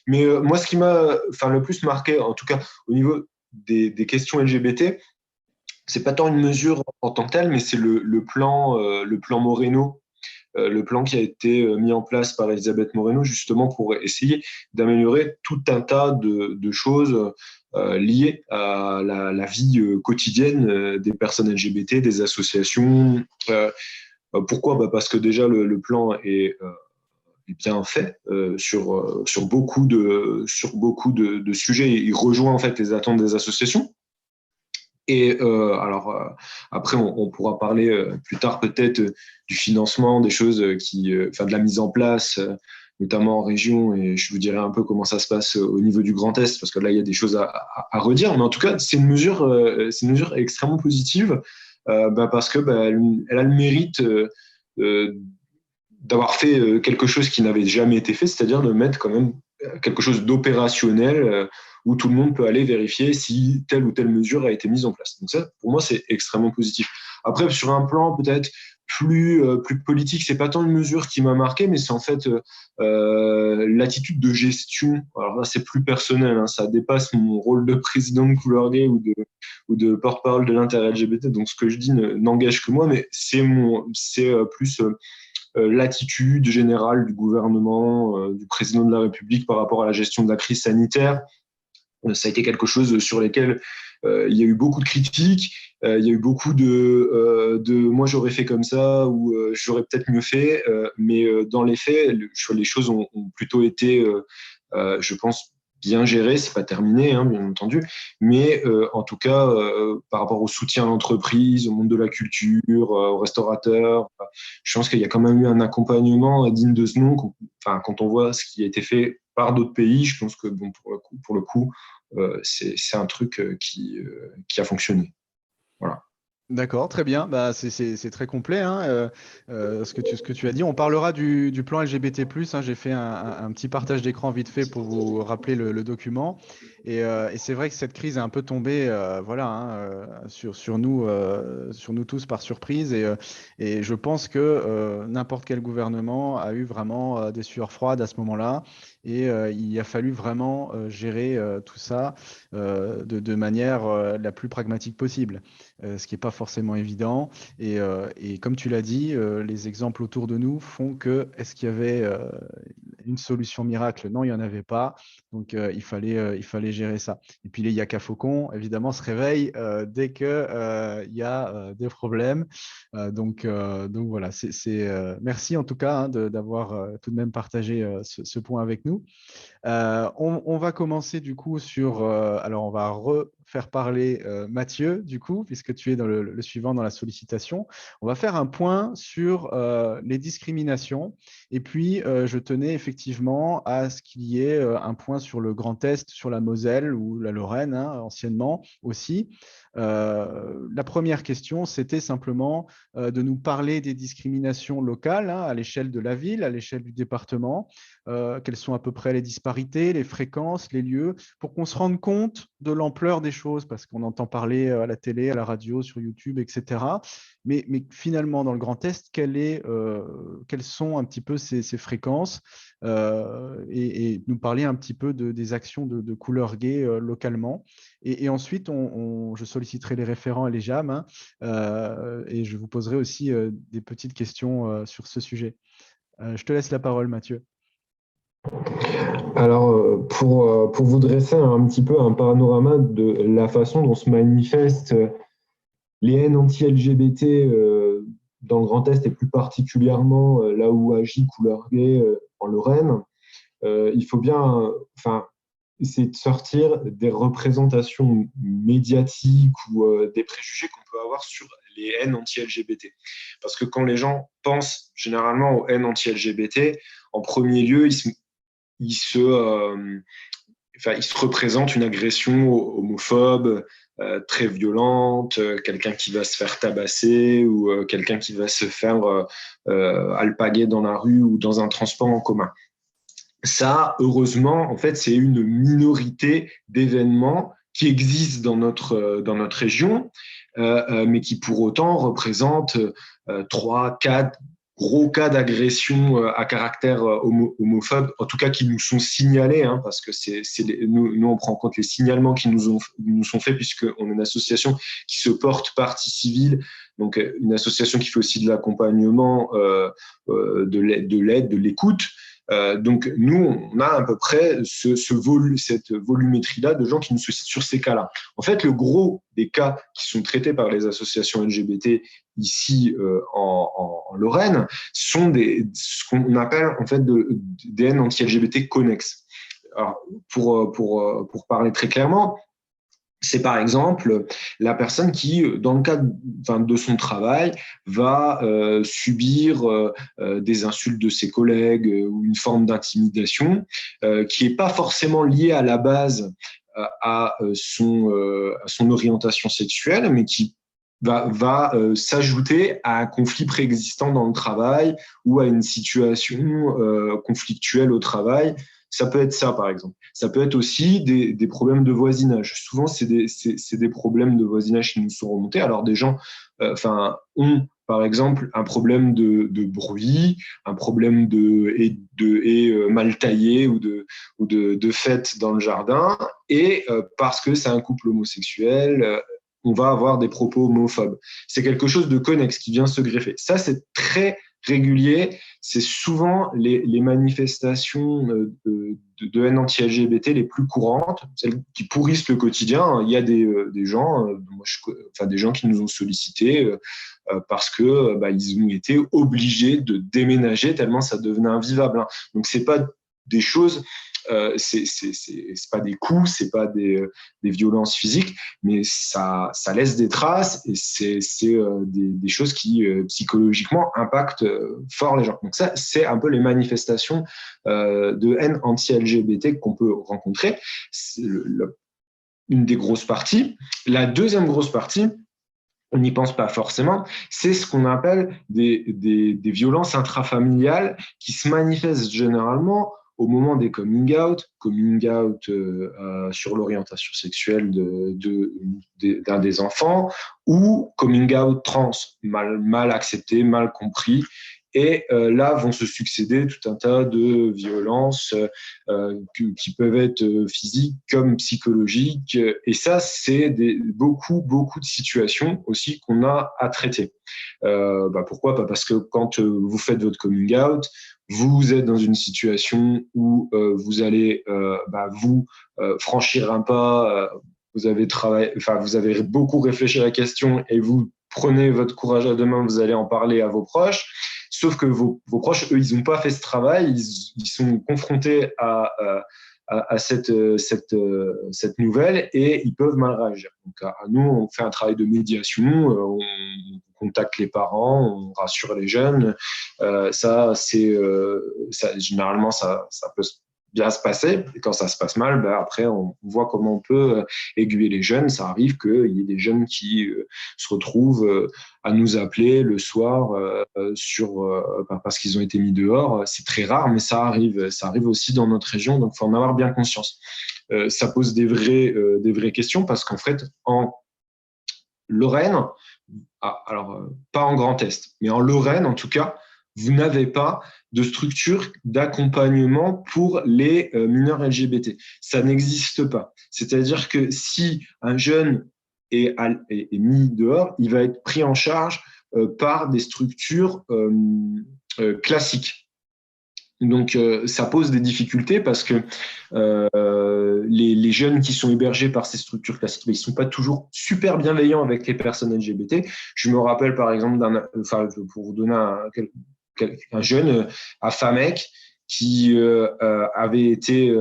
Mais moi, ce qui m'a le plus marqué, en tout cas au niveau des questions LGBT, c'est pas tant une mesure en tant que telle, mais c'est le plan Moreno, le plan qui a été mis en place par Elisabeth Moreno justement pour essayer d'améliorer tout un tas de choses liées à la vie quotidienne des personnes LGBT, des associations. Pourquoi? Bah parce que déjà le plan est bien fait sur beaucoup de sujets. Il rejoint en fait les attentes des associations. Et après, on pourra parler plus tard peut-être du financement, des choses enfin de la mise en place, notamment en région. Et je vous dirai un peu comment ça se passe au niveau du Grand Est, parce que là, il y a des choses à redire. Mais en tout cas, c'est une mesure extrêmement positive parce que elle a le mérite d'avoir fait quelque chose qui n'avait jamais été fait, c'est-à-dire de mettre quand même quelque chose d'opérationnel où tout le monde peut aller vérifier si telle ou telle mesure a été mise en place. Donc ça, pour moi, c'est extrêmement positif. Après, sur un plan peut-être plus politique, c'est pas tant une mesure qui m'a marqué, mais c'est en fait l'attitude de gestion. Alors là, c'est plus personnel, hein, ça dépasse mon rôle de président de Couleur Gay ou de porte-parole de l'inter-LGBT. Donc ce que je dis n'engage que moi, mais c'est plus l'attitude générale du gouvernement, du président de la République par rapport à la gestion de la crise sanitaire. Ça a été quelque chose sur lequel il y a eu beaucoup de critiques, il y a eu beaucoup de moi j'aurais fait comme ça ou j'aurais peut-être mieux fait, mais dans les faits, les choses ont plutôt été, je pense, bien gérées. C'est pas terminé, hein, bien entendu, mais en tout cas, par rapport au soutien à l'entreprise, au monde de la culture, aux restaurateurs, je pense qu'il y a quand même eu un accompagnement digne de ce nom. Quand on voit ce qui a été fait par d'autres pays, je pense que bon, pour le coup, c'est un truc qui a fonctionné. Voilà. D'accord, très bien. Bah, c'est très complet, hein, ce que tu as dit. On parlera du plan LGBT+. Hein. J'ai fait un petit partage d'écran vite fait pour vous rappeler le document. Et c'est vrai que cette crise est un peu tombée voilà, hein, sur nous tous par surprise. Et je pense que n'importe quel gouvernement a eu vraiment des sueurs froides à ce moment-là. Et il a fallu vraiment gérer tout ça de manière la plus pragmatique possible. Ce qui n'est pas forcément évident. Et comme tu l'as dit, les exemples autour de nous font que est-ce qu'il y avait une solution miracle? Non, il n'y en avait pas. Donc, il fallait gérer ça. Et puis, les Yaka Faucons, évidemment, se réveillent dès qu'il y a des problèmes. Donc voilà, merci en tout cas hein, d'avoir tout de même partagé ce point avec nous. On va commencer du coup sur. Alors, on va refaire parler Mathieu, du coup, puisque tu es dans le suivant dans la sollicitation. On va faire un point sur les discriminations. Et puis, je tenais effectivement à ce qu'il y ait un point sur le Grand Est, sur la Moselle ou la Lorraine, hein, anciennement aussi. La première question, c'était simplement de nous parler des discriminations locales hein, à l'échelle de la ville, à l'échelle du département. Quelles sont à peu près les disparités, les fréquences, les lieux, pour qu'on se rende compte de l'ampleur des choses, parce qu'on entend parler à la télé, à la radio, sur YouTube, etc. Mais finalement, dans le Grand Est, quelles sont un petit peu ces fréquences et nous parler un petit peu des actions de Couleur Gay localement. Et ensuite, je solliciterai les référents et les JAM hein, et je vous poserai aussi des petites questions sur ce sujet. Je te laisse la parole, Mathieu. Alors, pour vous dresser un petit peu un panorama de la façon dont se manifestent les haines anti-LGBT dans le Grand Est et plus particulièrement là où agit Couleur Gay en Lorraine, il faut bien essayer de sortir des représentations médiatiques ou des préjugés qu'on peut avoir sur les haines anti-LGBT. Parce que quand les gens pensent généralement aux haines anti-LGBT, en premier lieu, il se représente une agression homophobe très violente, quelqu'un qui va se faire tabasser ou quelqu'un qui va se faire alpaguer dans la rue ou dans un transport en commun. Ça, heureusement, en fait, c'est une minorité d'événements qui existent dans notre région, mais qui pour autant représentent 3, 4 gros cas d'agression à caractère homophobe, en tout cas qui nous sont signalés, hein, parce que nous, on prend en compte les signalements qui nous sont faits, puisqu'on est une association qui se porte partie civile, donc une association qui fait aussi de l'accompagnement, de l'aide, de l'écoute. Donc, nous, on a à peu près cette volumétrie-là de gens qui nous sollicitent sur ces cas-là. En fait, le gros des cas qui sont traités par les associations LGBT ici en Lorraine sont ce qu'on appelle en fait des haines anti-LGBT connexes. Alors, pour parler très clairement, c'est par exemple la personne qui, dans le cadre de son travail, va subir des insultes de ses collègues ou une forme d'intimidation qui n'est pas forcément liée à la base à son orientation sexuelle, mais qui va s'ajouter à un conflit préexistant dans le travail ou à une situation conflictuelle au travail. Ça peut être ça, par exemple. Ça peut être aussi des problèmes de voisinage. Souvent, c'est des problèmes de voisinage qui nous sont remontés. Alors, des gens ont, par exemple, un problème de bruit, un problème de haies mal taillées ou de fêtes dans le jardin. Et parce que c'est un couple homosexuel, on va avoir des propos homophobes. C'est quelque chose de connexe qui vient se greffer. Ça, c'est très régulier. C'est souvent les manifestations de haine anti-LGBT les plus courantes, celles qui pourrissent le quotidien. Il y a des gens, des gens qui nous ont sollicités parce que ils ont été obligés de déménager tellement ça devenait invivable. Donc c'est pas des choses, c'est pas des coups, c'est pas des violences physiques, mais ça laisse des traces et c'est des choses qui psychologiquement impactent fort les gens. Donc ça, c'est un peu les manifestations de haine anti-LGBT qu'on peut rencontrer. C'est une des grosses parties. La deuxième grosse partie, on n'y pense pas forcément, c'est ce qu'on appelle des violences intrafamiliales qui se manifestent généralement au moment des coming out sur l'orientation sexuelle d'un des enfants, ou coming out trans, mal accepté, mal compris. Et là vont se succéder tout un tas de violences qui peuvent être physiques comme psychologiques. Et ça, c'est beaucoup de situations aussi qu'on a à traiter. Pourquoi ? Parce que quand vous faites votre coming out, vous êtes dans une situation où vous allez franchir un pas, vous avez beaucoup réfléchi à la question et vous prenez votre courage à deux mains, vous allez en parler à vos proches. Sauf que vos proches, eux, ils n'ont pas fait ce travail, ils sont confrontés à cette nouvelle et ils peuvent mal réagir. Donc, nous, on fait un travail de médiation, on contacte les parents, on rassure les jeunes. Généralement, ça peut bien se passer. Et quand ça se passe mal, après, on voit comment on peut aiguiller les jeunes. Ça arrive qu'il y ait des jeunes qui se retrouvent à nous appeler le soir parce qu'ils ont été mis dehors. C'est très rare, mais ça arrive. Ça arrive aussi dans notre région, donc il faut en avoir bien conscience. Ça pose des vraies questions parce qu'en fait, en Lorraine, alors pas en Grand Est, mais en Lorraine en tout cas, vous n'avez pas de structure d'accompagnement pour les mineurs LGBT. Ça n'existe pas. C'est-à-dire que si un jeune est mis dehors, il va être pris en charge par des structures classiques. Donc, ça pose des difficultés parce que les jeunes qui sont hébergés par ces structures classiques, ils ne sont pas toujours super bienveillants avec les personnes LGBT. Je me rappelle, par exemple, pour vous donner un jeune à Famec qui avait été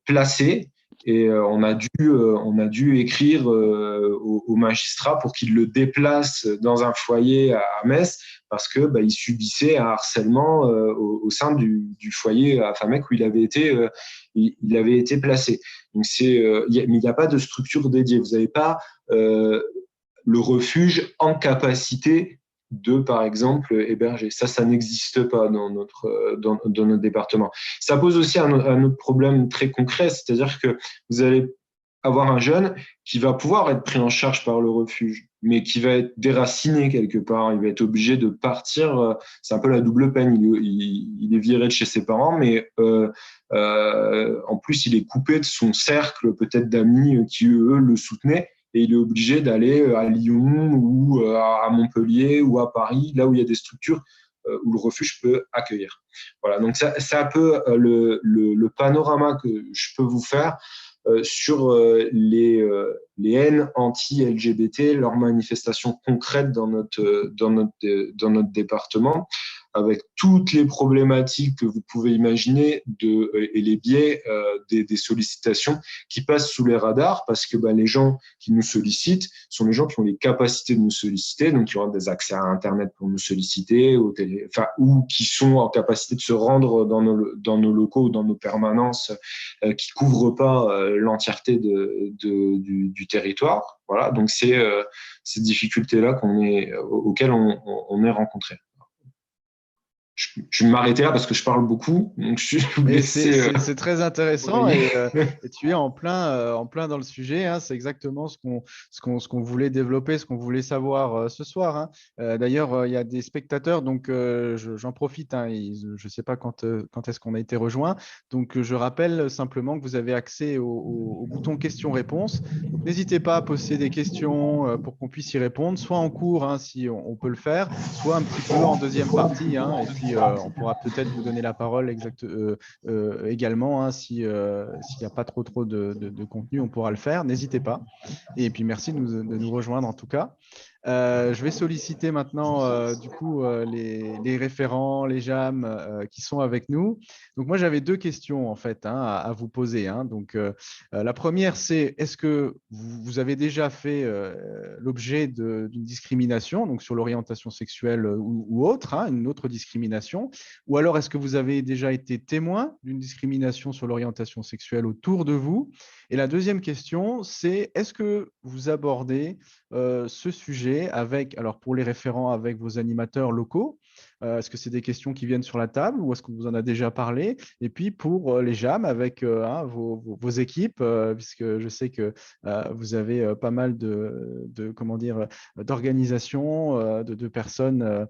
placé et on a dû écrire au magistrat pour qu'il le déplace dans un foyer à Metz parce que il subissait un harcèlement au sein du foyer à Famec où il avait été placé. Donc mais il n'y a pas de structure dédiée. Vous n'avez pas le refuge en capacité de, par exemple, héberger. Ça n'existe pas dans notre département. Ça pose aussi un autre problème très concret, c'est-à-dire que vous allez avoir un jeune qui va pouvoir être pris en charge par le refuge, mais qui va être déraciné quelque part. Il va être obligé de partir. C'est un peu la double peine. Il est viré de chez ses parents, mais en plus, il est coupé de son cercle peut-être d'amis qui, eux, le soutenaient. Et il est obligé d'aller à Lyon ou à Montpellier ou à Paris, là où il y a des structures où le refuge peut accueillir. Voilà, donc c'est un peu le panorama que je peux vous faire sur les haines anti-LGBT, leurs manifestations concrètes dans notre département. avec toutes les problématiques que vous pouvez imaginer et les biais des sollicitations qui passent sous les radars, parce que les gens qui nous sollicitent sont les gens qui ont les capacités de nous solliciter, donc qui ont des accès à Internet pour nous solliciter, ou qui sont en capacité de se rendre dans nos locaux ou dans nos permanences qui couvrent pas l'entièreté du territoire. Voilà, donc c'est ces difficultés-là auxquelles on est rencontrés. Je vais m'arrêter là parce que je parle beaucoup. Donc c'est très intéressant et tu es en plein dans le sujet. Hein. C'est exactement ce qu'on voulait développer, ce qu'on voulait savoir ce soir. Hein. D'ailleurs, il y a des spectateurs, donc j'en profite. Hein, je ne sais pas quand est-ce qu'on a été rejoint. Donc, je rappelle simplement que vous avez accès au bouton questions-réponses. Donc, n'hésitez pas à poser des questions pour qu'on puisse y répondre, soit en cours, hein, si on peut le faire, soit un petit peu en deuxième partie. Hein, et puis, on pourra peut-être vous donner la parole également. Hein, s'il n'y a pas trop de contenu, on pourra le faire. N'hésitez pas. Et puis, merci de nous rejoindre en tout cas. Je vais solliciter maintenant du coup les référents, les JAM qui sont avec nous. Donc moi j'avais deux questions en fait à vous poser. Hein. Donc la première c'est est-ce que vous avez déjà fait l'objet d'une discrimination donc sur l'orientation sexuelle ou autre, hein, une autre discrimination, ou alors est-ce que vous avez déjà été témoin d'une discrimination sur l'orientation sexuelle autour de vous? Et la deuxième question c'est est-ce que vous abordez ce sujet alors pour les référents avec vos animateurs locaux, est-ce que c'est des questions qui viennent sur la table ou est-ce que vous en avez déjà parlé? Et puis pour les JAM avec vos équipes, puisque je sais que vous avez pas mal d'organisations, de personnes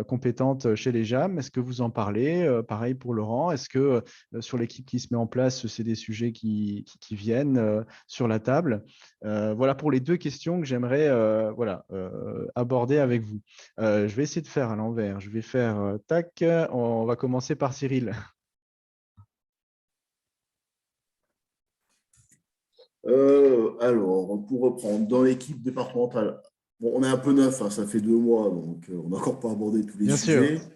compétentes chez les JAM. Est-ce que vous en parlez? Pareil pour Laurent. Est-ce que sur l'équipe qui se met en place, c'est des sujets qui viennent sur la table? Voilà pour les deux questions que j'aimerais aborder avec vous. Je vais essayer de faire à l'envers. Je vais faire tac. On va commencer par Cyril. Alors, pour reprendre, dans l'équipe départementale, bon, on est un peu neuf, hein, ça fait 2 mois, donc on n'a encore pas abordé tous les Bien sujets. sûr.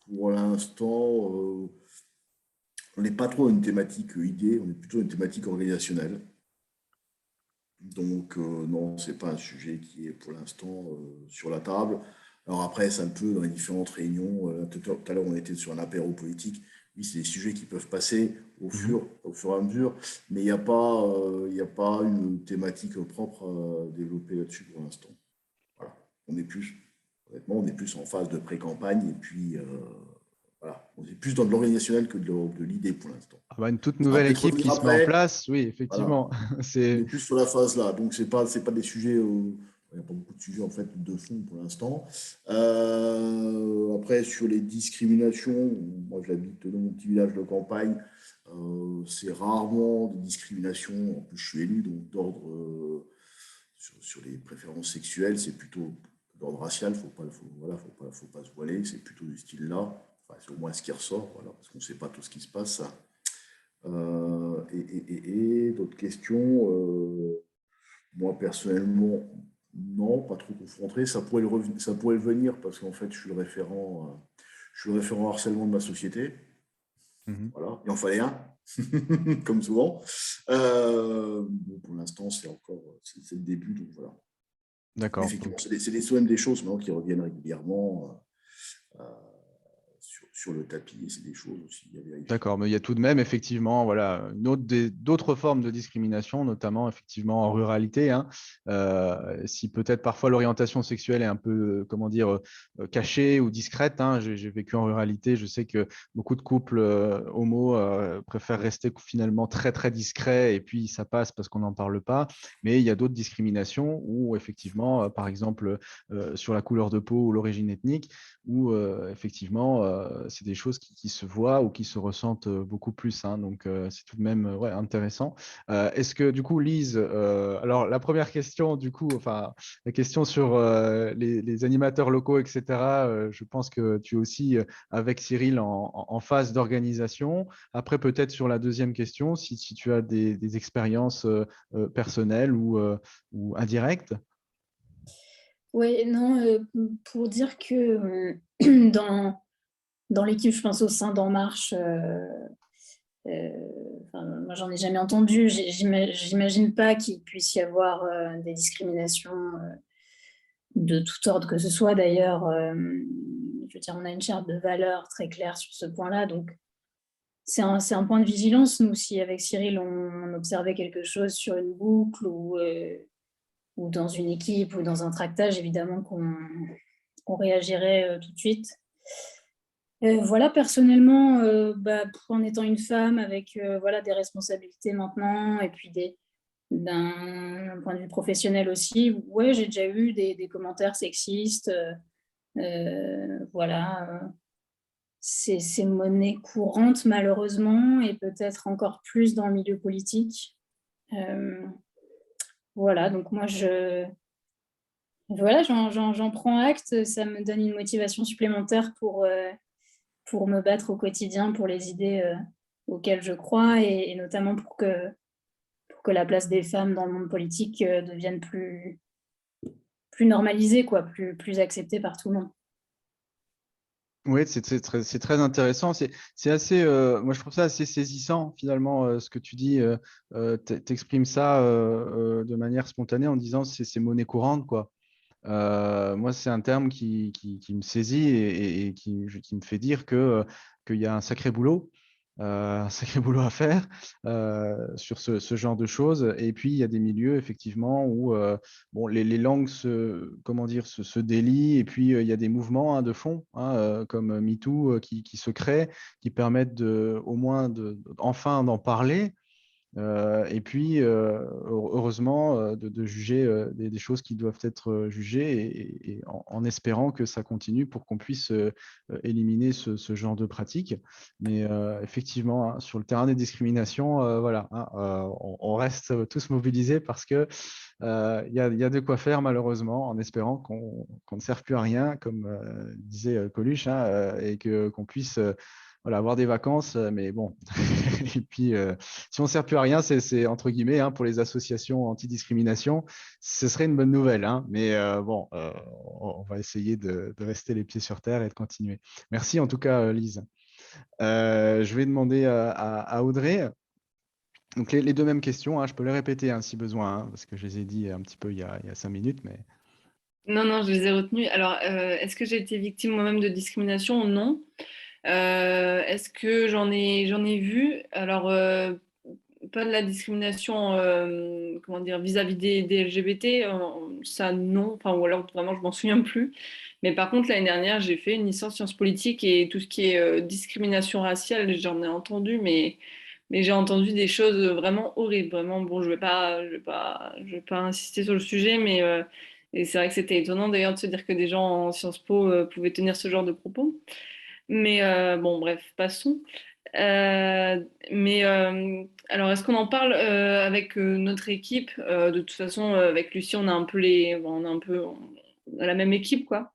Pour l'instant, on n'est pas trop dans une thématique idée, on est plutôt dans une thématique organisationnelle. Donc, non, ce n'est pas un sujet qui est pour l'instant sur la table. Alors après, c'est un peu dans les différentes réunions. Tout à l'heure, on était sur un apéro politique. Oui, c'est des sujets qui peuvent passer au fur et à mesure, mais il n'y a pas une thématique propre à développer là-dessus pour l'instant. Voilà. Honnêtement, on est plus en phase de pré-campagne et puis voilà, on est plus dans de l'organisationnel que de l'idée pour l'instant. Une toute nouvelle équipe qui se met en place, oui, effectivement. Voilà. On est plus sur la phase là, donc c'est pas des sujets. Il n'y a pas beaucoup de sujets en fait de fond pour l'instant. Après, sur les discriminations, moi j'habite dans mon petit village de campagne, c'est rarement des discriminations. En plus, je suis élu, donc d'ordre sur les préférences sexuelles, c'est plutôt d'ordre racial. Faut pas se voiler, c'est plutôt du style là. Enfin, c'est au moins ce qui ressort, voilà, parce qu'on ne sait pas tout ce qui se passe. Et d'autres questions. Moi personnellement. Non, pas trop confronté. Ça pourrait le venir parce qu'en fait, je suis le référent harcèlement de ma société. Voilà, il en fallait un, comme souvent. Pour l'instant, c'est le début, donc voilà. D'accord. Effectivement, c'est des choses maintenant qui reviennent régulièrement sur le tapis, et c'est des choses aussi à vérifier. D'accord, mais il y a tout de même effectivement d'autres formes de discrimination, notamment effectivement en ruralité. Hein. Si peut-être parfois l'orientation sexuelle est un peu, cachée ou discrète. Hein. J'ai vécu en ruralité, je sais que beaucoup de couples homo préfèrent rester finalement très très discrets et puis ça passe parce qu'on n'en parle pas. Mais il y a d'autres discriminations où effectivement, par exemple sur la couleur de peau ou l'origine ethnique, où effectivement c'est des choses qui se voient ou qui se ressentent beaucoup plus. Hein, donc, c'est tout de même intéressant. Est-ce que, du coup, Lise, alors la première question, du coup, la question sur les animateurs locaux, etc., je pense que tu es aussi avec Cyril en phase d'organisation. Après, peut-être sur la deuxième question, si tu as des expériences personnelles ou indirectes. Oui, non, pour dire que dans l'équipe, je pense au sein d'En Marche, moi, j'en ai jamais entendu. J'imagine pas qu'il puisse y avoir des discriminations de tout ordre que ce soit. D'ailleurs, je veux dire, on a une charte de valeurs très claire sur ce point-là. Donc, c'est un point de vigilance. Nous, si avec Cyril, on observait quelque chose sur une boucle ou dans une équipe ou dans un tractage, évidemment qu'on réagirait tout de suite. Voilà, personnellement, en étant une femme avec voilà, des responsabilités maintenant et puis d'un point de vue professionnel aussi, ouais, j'ai déjà eu des commentaires sexistes. Voilà, c'est monnaie courante malheureusement et peut-être encore plus dans le milieu politique. Voilà, donc moi, voilà, j'en prends acte. Ça me donne une motivation supplémentaire pour me battre au quotidien pour les idées auxquelles je crois et notamment pour que la place des femmes dans le monde politique devienne plus normalisée, quoi, plus acceptée par tout le monde. Oui, c'est très intéressant. C'est assez, moi je trouve ça assez saisissant finalement ce que tu dis. T'exprimes ça de manière spontanée en disant c'est monnaie courante, quoi. Moi, c'est un terme qui me saisit et qui me fait dire qu'il y a un sacré boulot à faire sur ce genre de choses. Et puis, il y a des milieux, effectivement, où bon, les langues se délient. Et puis, il y a des mouvements de fond, comme MeToo, qui se créent, qui permettent au moins enfin d'en parler. Et puis, heureusement, de juger des choses qui doivent être jugées et en espérant que ça continue pour qu'on puisse éliminer ce genre de pratiques. Mais effectivement, hein, sur le terrain des discriminations, voilà, hein, on reste tous mobilisés parce que il y a de quoi faire malheureusement, en espérant qu'on ne serve plus à rien, comme disait Coluche, hein, et qu'on puisse voilà, avoir des vacances, mais bon. Et puis, si on ne sert plus à rien, c'est entre guillemets, hein, pour les associations anti-discrimination, ce serait une bonne nouvelle. Hein, mais bon, on va essayer de rester les pieds sur terre et de continuer. Merci en tout cas, Lise. Je vais demander à Audrey. Donc, les deux mêmes questions, hein, je peux les répéter hein, si besoin, hein, parce que je les ai dit un petit peu il y a 5 minutes. Mais... Non, je les ai retenues. Alors, est-ce que j'ai été victime moi-même de discrimination? Non. Est-ce que j'en ai vu? Alors, pas de la discrimination, comment dire, vis-à-vis des LGBT, ça non, enfin, ou alors vraiment je m'en souviens plus. Mais par contre, l'année dernière, j'ai fait une licence sciences politiques et tout ce qui est discrimination raciale, j'en ai entendu, mais j'ai entendu des choses vraiment horribles. Vraiment, bon, je vais pas insister sur le sujet, mais et c'est vrai que c'était étonnant d'ailleurs de se dire que des gens en Sciences Po pouvaient tenir ce genre de propos. Mais bon, bref, passons. Mais alors, est-ce qu'on en parle avec notre équipe? De toute façon, avec Lucie, on a un peu on a un peu on a la même équipe, quoi.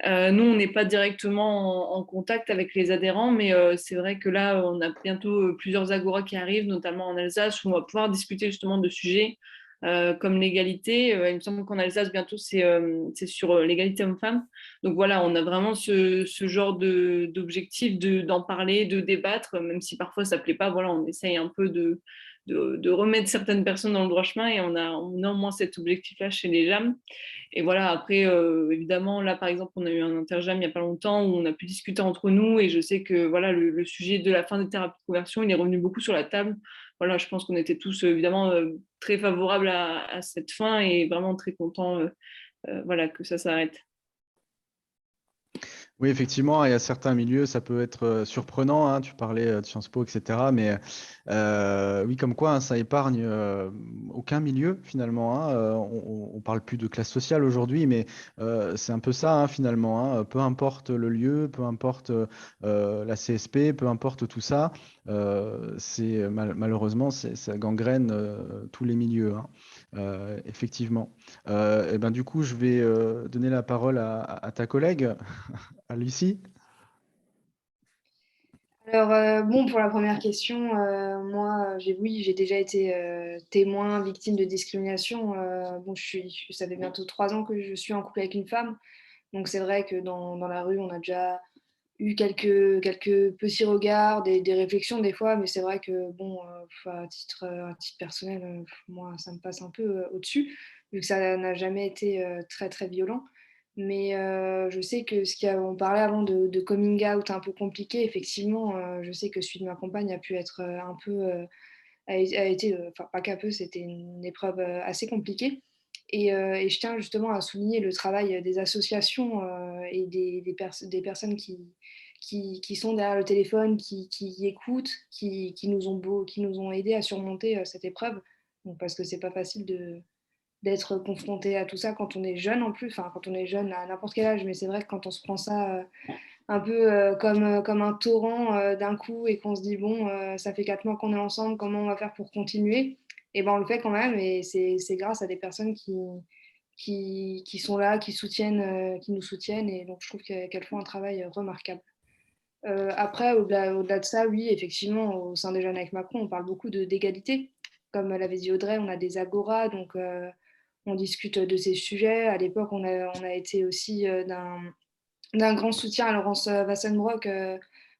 Nous, on n'est pas directement en contact avec les adhérents, mais c'est vrai que là, on a bientôt plusieurs agoras qui arrivent, notamment en Alsace, où on va pouvoir discuter justement de sujets comme l'égalité. Il me semble qu'en Alsace, bientôt, c'est sur l'égalité homme-femme. Donc voilà, on a vraiment ce genre d'objectif d'en parler, de débattre, même si parfois ça ne plaît pas. Voilà, on essaye un peu de remettre certaines personnes dans le droit chemin et on a au moins cet objectif-là chez les JAM. Et voilà, après, évidemment, là, par exemple, on a eu un interjam il n'y a pas longtemps où on a pu discuter entre nous et je sais que voilà, le sujet de la fin des thérapies de conversion, il est revenu beaucoup sur la table. Voilà, je pense qu'on était tous évidemment très favorables à cette fin et vraiment très contents voilà, que ça s'arrête. Oui, effectivement, il y a certains milieux, ça peut être surprenant. Hein, tu parlais de Sciences Po, etc. Mais oui, comme quoi, hein, ça épargne aucun milieu finalement. Hein. On ne parle plus de classe sociale aujourd'hui, mais c'est un peu ça hein, finalement. Hein. Peu importe le lieu, peu importe la CSP, peu importe tout ça, malheureusement, ça gangrène tous les milieux. Hein. Effectivement. Et ben, du coup, je vais donner la parole à ta collègue. À Lucie. Alors, bon, pour la première question, moi, j'ai déjà été témoin, victime de discrimination. Bon, ça fait bientôt 3 ans que je suis en couple avec une femme. Donc, c'est vrai que dans la rue, on a déjà eu quelques petits regards, des réflexions des fois, mais c'est vrai que, bon, à titre personnel, moi, ça me passe un peu au-dessus, vu que ça n'a jamais été très, très violent. Mais je sais que on parlait avant de coming out un peu compliqué, effectivement, je sais que celui de ma compagne a pu être un peu, a été, enfin pas qu'un peu, c'était une épreuve assez compliquée. Et je tiens justement à souligner le travail des associations et des personnes qui sont derrière le téléphone, qui écoutent, qui nous ont aidés à surmonter cette épreuve. Donc, parce que c'est pas facile d'être confronté à tout ça quand on est jeune en plus, enfin quand on est jeune à n'importe quel âge, mais c'est vrai que quand on se prend ça un peu comme un torrent d'un coup et qu'on se dit bon, ça fait 4 mois qu'on est ensemble, comment on va faire pour continuer? Et ben on le fait quand même et c'est grâce à des personnes qui sont là, qui nous soutiennent et donc je trouve qu'elles font un travail remarquable. Après, au-delà de ça, oui, effectivement, au sein des Jeunes avec Macron, on parle beaucoup d'égalité. Comme l'avait dit Audrey, on a des agoras, donc on discute de ces sujets. À l'époque, on a été aussi d'un grand soutien à Laurence Wassenbrock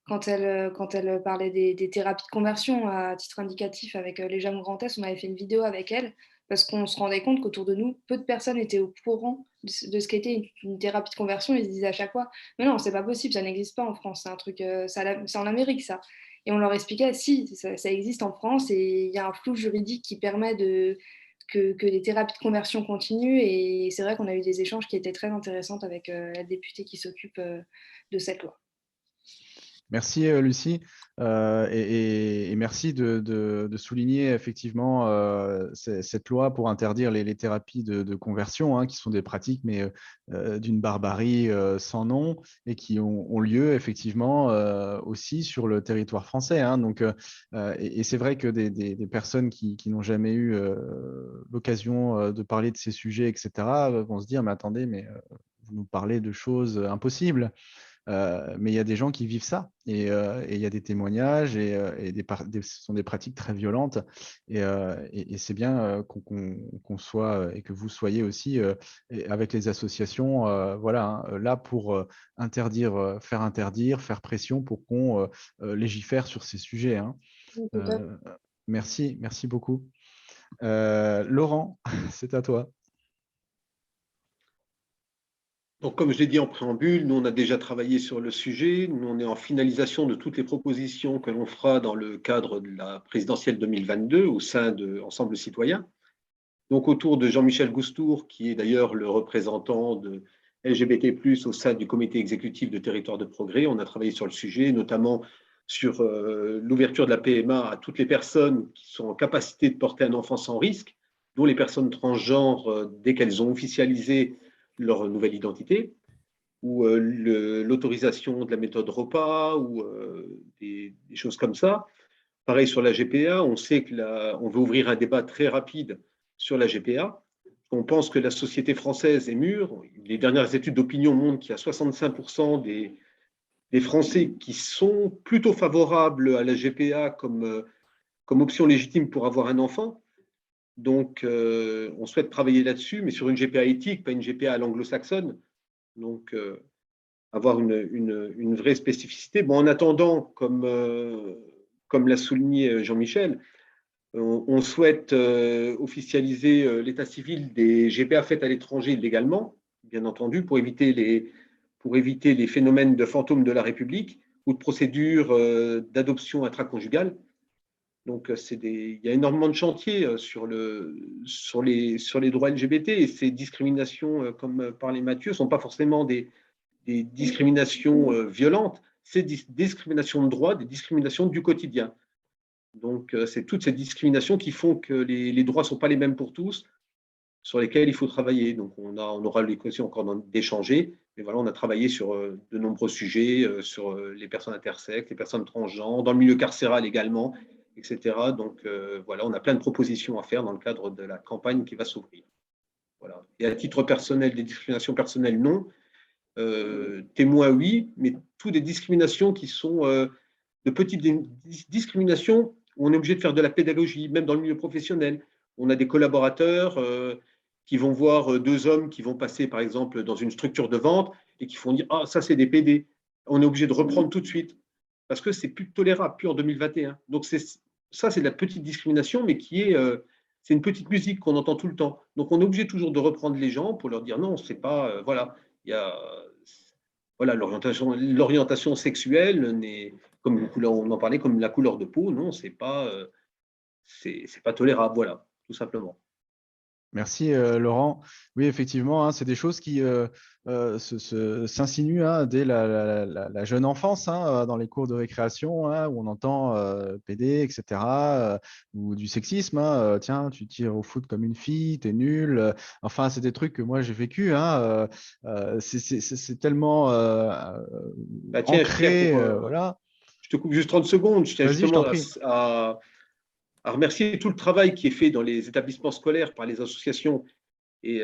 quand elle parlait des thérapies de conversion à titre indicatif avec les jeunes Grand Est. On avait fait une vidéo avec elle parce qu'on se rendait compte qu'autour de nous, peu de personnes étaient au courant de ce qu'était une thérapie de conversion. Ils se disaient à chaque fois, mais non, c'est pas possible, ça n'existe pas en France, c'est un truc, c'est en Amérique ça. Et on leur expliquait, si, ça existe en France et il y a un flou juridique qui permet que les thérapies de conversion continuent. Et c'est vrai qu'on a eu des échanges qui étaient très intéressants avec la députée qui s'occupe de cette loi. Merci Lucie, et merci de souligner effectivement cette loi pour interdire les thérapies de conversion, hein, qui sont des pratiques mais d'une barbarie sans nom et qui ont lieu effectivement aussi sur le territoire français, hein. Donc, et c'est vrai que des personnes qui n'ont jamais eu l'occasion de parler de ces sujets, etc., vont se dire, mais attendez, mais vous nous parlez de choses impossibles. Mais il y a des gens qui vivent ça et il y a des témoignages et ce sont des pratiques très violentes et c'est bien qu'on soit et que vous soyez aussi avec les associations voilà, hein, là pour faire pression pour qu'on légifère sur ces sujets, hein. Merci beaucoup. Laurent, c'est à toi. Donc, comme je l'ai dit en préambule, nous, on a déjà travaillé sur le sujet. Nous, on est en finalisation de toutes les propositions que l'on fera dans le cadre de la présidentielle 2022 au sein de Ensemble Citoyen. Donc, autour de Jean-Michel Goustour, qui est d'ailleurs le représentant de LGBT+, au sein du comité exécutif de Territoire de Progrès, on a travaillé sur le sujet, notamment sur l'ouverture de la PMA à toutes les personnes qui sont en capacité de porter un enfant sans risque, dont les personnes transgenres dès qu'elles ont officialisé leur nouvelle identité, ou l'autorisation de la méthode repas, ou des choses comme ça. Pareil sur la GPA, on sait qu'on veut ouvrir un débat très rapide sur la GPA. On pense que la société française est mûre. Les dernières études d'opinion montrent qu'il y a 65% des Français qui sont plutôt favorables à la GPA comme option légitime pour avoir un enfant. Donc, on souhaite travailler là-dessus, mais sur une GPA éthique, pas une GPA à l'anglo-saxonne. Donc, avoir une vraie spécificité. Bon, en attendant, comme l'a souligné Jean-Michel, on souhaite officialiser l'état civil des GPA faites à l'étranger légalement, bien entendu, pour éviter les phénomènes de fantômes de la République ou de procédures d'adoption intraconjugale. Donc, il y a énormément de chantiers sur les droits LGBT et ces discriminations, comme parlait Mathieu, ne sont pas forcément des discriminations violentes, c'est des discriminations de droit, des discriminations du quotidien. Donc, c'est toutes ces discriminations qui font que les droits ne sont pas les mêmes pour tous, sur lesquels il faut travailler. Donc, on aura l'occasion encore d'échanger. Mais voilà, on a travaillé sur de nombreux sujets, sur les personnes intersexes, les personnes transgenres, dans le milieu carcéral également, etc. Donc, voilà, on a plein de propositions à faire dans le cadre de la campagne qui va s'ouvrir. Voilà. Et à titre personnel, des discriminations personnelles, non. Témoins, oui, mais toutes des discriminations qui sont de petites discriminations où on est obligé de faire de la pédagogie, même dans le milieu professionnel. On a des collaborateurs qui vont voir deux hommes qui vont passer, par exemple, dans une structure de vente et qui font dire « Ah, ça, c'est des PD ». On est obligé de reprendre tout de suite parce que c'est plus tolérable, plus en 2021. Donc, ça, c'est de la petite discrimination, mais qui est… c'est une petite musique qu'on entend tout le temps. Donc, on est obligé toujours de reprendre les gens pour leur dire non, c'est pas… voilà, il y a… Voilà, l'orientation sexuelle n'est, comme on en parlait, comme la couleur de peau, non, c'est pas tolérable, voilà, tout simplement. Merci Laurent. Oui, effectivement, hein, c'est des choses qui s'insinuent hein, dès la jeune enfance, hein, dans les cours de récréation, hein, où on entend PD, etc., ou du sexisme. Hein, tiens, tu tires au foot comme une fille, t'es nul. Enfin, c'est des trucs que moi j'ai vécu. Hein, c'est tellement Bah, tiens, je tiens ancré. pour… Voilà. je te coupe juste 30 secondes. Je tiens Vas-y, je t'en justement prie. à remercier tout le travail qui est fait dans les établissements scolaires par les associations. Et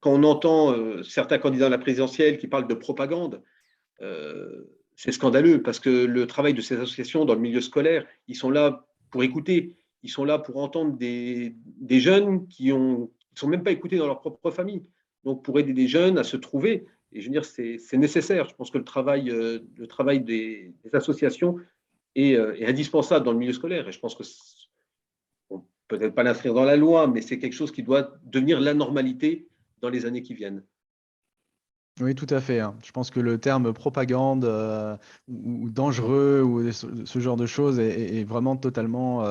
quand on entend certains candidats à la présidentielle qui parlent de propagande, c'est scandaleux parce que le travail de ces associations dans le milieu scolaire, ils sont là pour écouter, ils sont là pour entendre des jeunes qui ne sont même pas écoutés dans leur propre famille. Donc, pour aider des jeunes à se trouver, et je veux dire, c'est nécessaire. Je pense que le travail des associations est indispensable dans le milieu scolaire. Et je pense que, peut-être pas l'inscrire dans la loi, mais c'est quelque chose qui doit devenir la normalité dans les années qui viennent. Oui, tout à fait. Hein. Je pense que le terme propagande ou dangereux ou ce genre de choses est vraiment totalement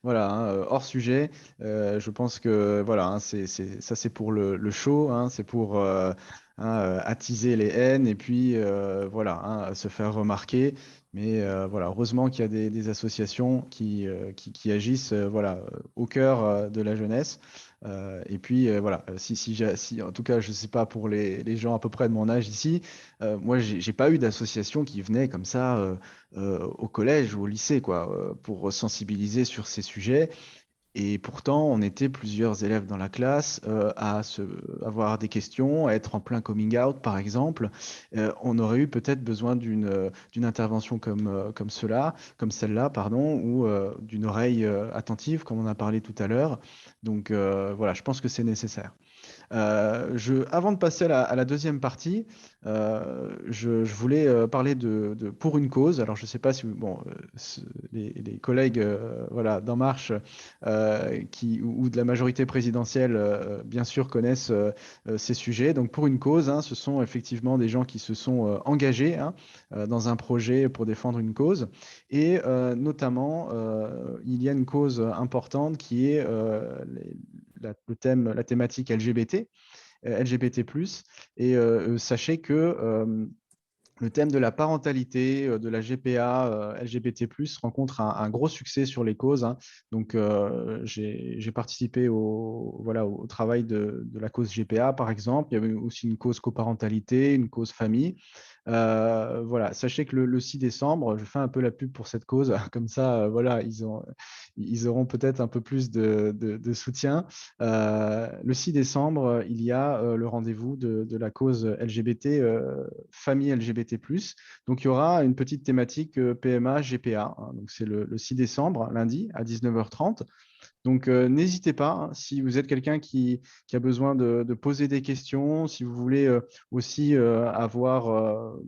voilà, hein, hors sujet. Je pense que voilà, hein, ça c'est pour le show, hein, c'est pour hein, attiser les haines et puis voilà, hein, se faire remarquer. Mais voilà, heureusement qu'il y a des associations qui agissent voilà, au cœur de la jeunesse. Et puis voilà, si en tout cas, je ne sais pas pour les gens à peu près de mon âge ici, moi, j'ai pas eu d'association qui venait comme ça au collège ou au lycée, quoi, pour sensibiliser sur ces sujets. Et pourtant, on était plusieurs élèves dans la classe avoir des questions, à être en plein coming out, par exemple. On aurait eu peut-être besoin d'une intervention comme celle-là, pardon, ou d'une oreille attentive, comme on a parlé tout à l'heure. Donc voilà, je pense que c'est nécessaire. Avant de passer à la deuxième partie, je voulais parler de Pour une cause. Alors, je ne sais pas si bon, les collègues voilà, d'En Marche ou de la majorité présidentielle, bien sûr, connaissent ces sujets. Donc, Pour une cause, hein, ce sont effectivement des gens qui se sont engagés hein, dans un projet pour défendre une cause. Et notamment, il y a une cause importante qui est la thématique LGBT, LGBT+. Et sachez que le thème de la parentalité, de la GPA LGBT+, rencontre un gros succès sur les causes. Hein. Donc, j'ai participé voilà, au travail de la cause GPA, par exemple. Il y avait aussi une cause coparentalité, une cause famille. Voilà, sachez que le 6 décembre, je fais un peu la pub pour cette cause, comme ça, voilà, ils auront peut-être un peu plus de soutien. Le 6 décembre, il y a le rendez-vous de la cause LGBT, famille LGBT+. Donc, il y aura une petite thématique PMA, GPA. Hein. Donc, c'est le 6 décembre, lundi, à 19h30. Donc, n'hésitez pas, hein, si vous êtes quelqu'un qui a besoin de poser des questions, si vous voulez aussi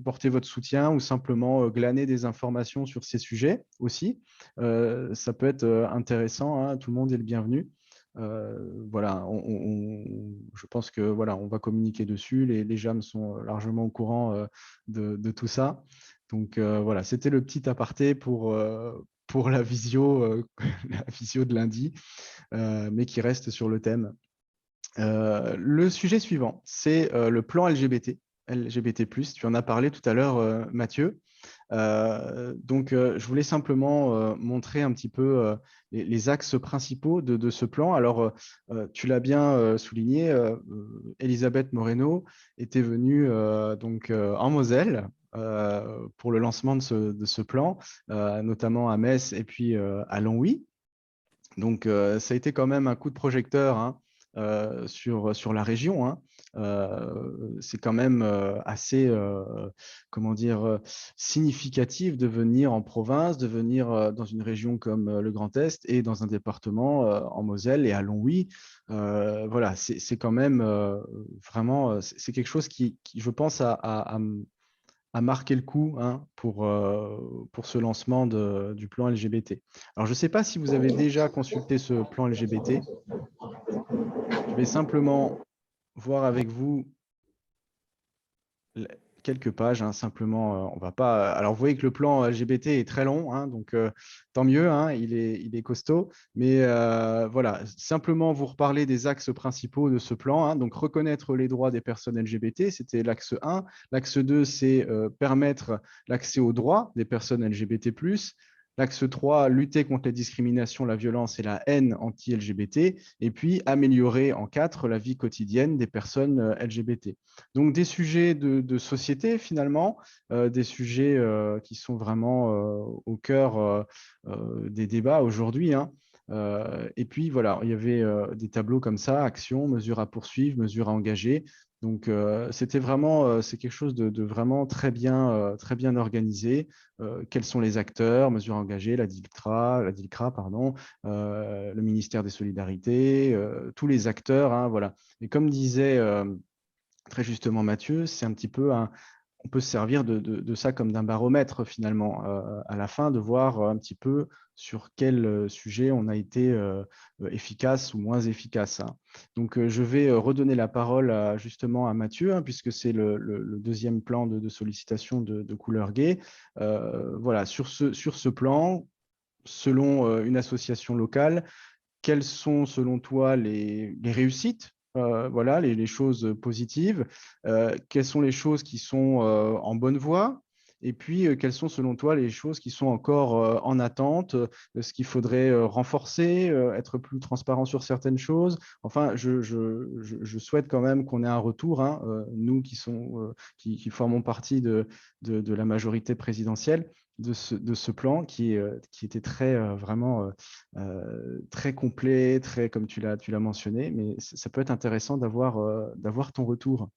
porter votre soutien ou simplement glaner des informations sur ces sujets aussi, ça peut être intéressant, hein, tout le monde est le bienvenu. Voilà, je pense que voilà, on va communiquer dessus, les JAM sont largement au courant de tout ça. Donc voilà, c'était le petit aparté pour la visio, la visio de lundi, mais qui reste sur le thème. Le sujet suivant, c'est le plan LGBT+. Tu en as parlé tout à l'heure, Mathieu. Donc, je voulais simplement montrer un petit peu les axes principaux de ce plan. Alors, tu l'as bien souligné, Elisabeth Moreno était venue donc, en Moselle pour le lancement de ce plan, notamment à Metz et puis à Longwy. Donc, ça a été quand même un coup de projecteur hein, sur la région, hein. C'est quand même assez, comment dire, significatif de venir en province, de venir dans une région comme le Grand Est et dans un département en Moselle et à Longwy. Voilà, c'est quand même vraiment, c'est quelque chose qui, je pense, a marqué le coup, hein, pour ce lancement du plan LGBT. Alors, je ne sais pas si vous avez déjà consulté ce plan LGBT. Je vais simplement voir avec vous quelques pages, hein, simplement. On va pas. Alors, vous voyez que le plan LGBT est très long, hein, donc tant mieux, hein, il est costaud. Mais voilà, simplement vous reparler des axes principaux de ce plan, hein. Donc, reconnaître les droits des personnes LGBT, c'était l'axe 1. L'axe 2, c'est permettre l'accès aux droits des personnes LGBT+. L'axe 3, lutter contre les discriminations, la violence et la haine anti-LGBT. Et puis, améliorer en 4 la vie quotidienne des personnes LGBT. Donc, des sujets de société, finalement, des sujets qui sont vraiment au cœur des débats aujourd'hui, hein. Et puis, voilà, il y avait des tableaux comme ça, actions, mesures à poursuivre, mesures à engager. Donc, c'était vraiment, c'est quelque chose de vraiment très bien organisé. Quels sont les acteurs, mesures engagées, la DILCRA, pardon, le ministère des Solidarités, tous les acteurs, hein, voilà. Et comme disait très justement Mathieu, c'est un petit peu on peut se servir de ça comme d'un baromètre finalement, à la fin, de voir un petit peu sur quel sujet on a été efficace ou moins efficace, hein. Donc, je vais redonner la parole justement à Mathieu, hein, puisque c'est le deuxième plan de sollicitation de Couleur Gay. Voilà, sur ce plan, selon une association locale, quelles sont selon toi les réussites, voilà, les choses positives, quelles sont les choses qui sont en bonne voie, et puis quelles sont selon toi les choses qui sont encore en attente, ce qu'il faudrait renforcer, être plus transparent sur certaines choses. Enfin, je souhaite quand même qu'on ait un retour, hein, nous qui formons partie de la majorité présidentielle, de ce plan qui était vraiment très complet, très, comme tu l'as mentionné, mais ça peut être intéressant d'avoir ton retour.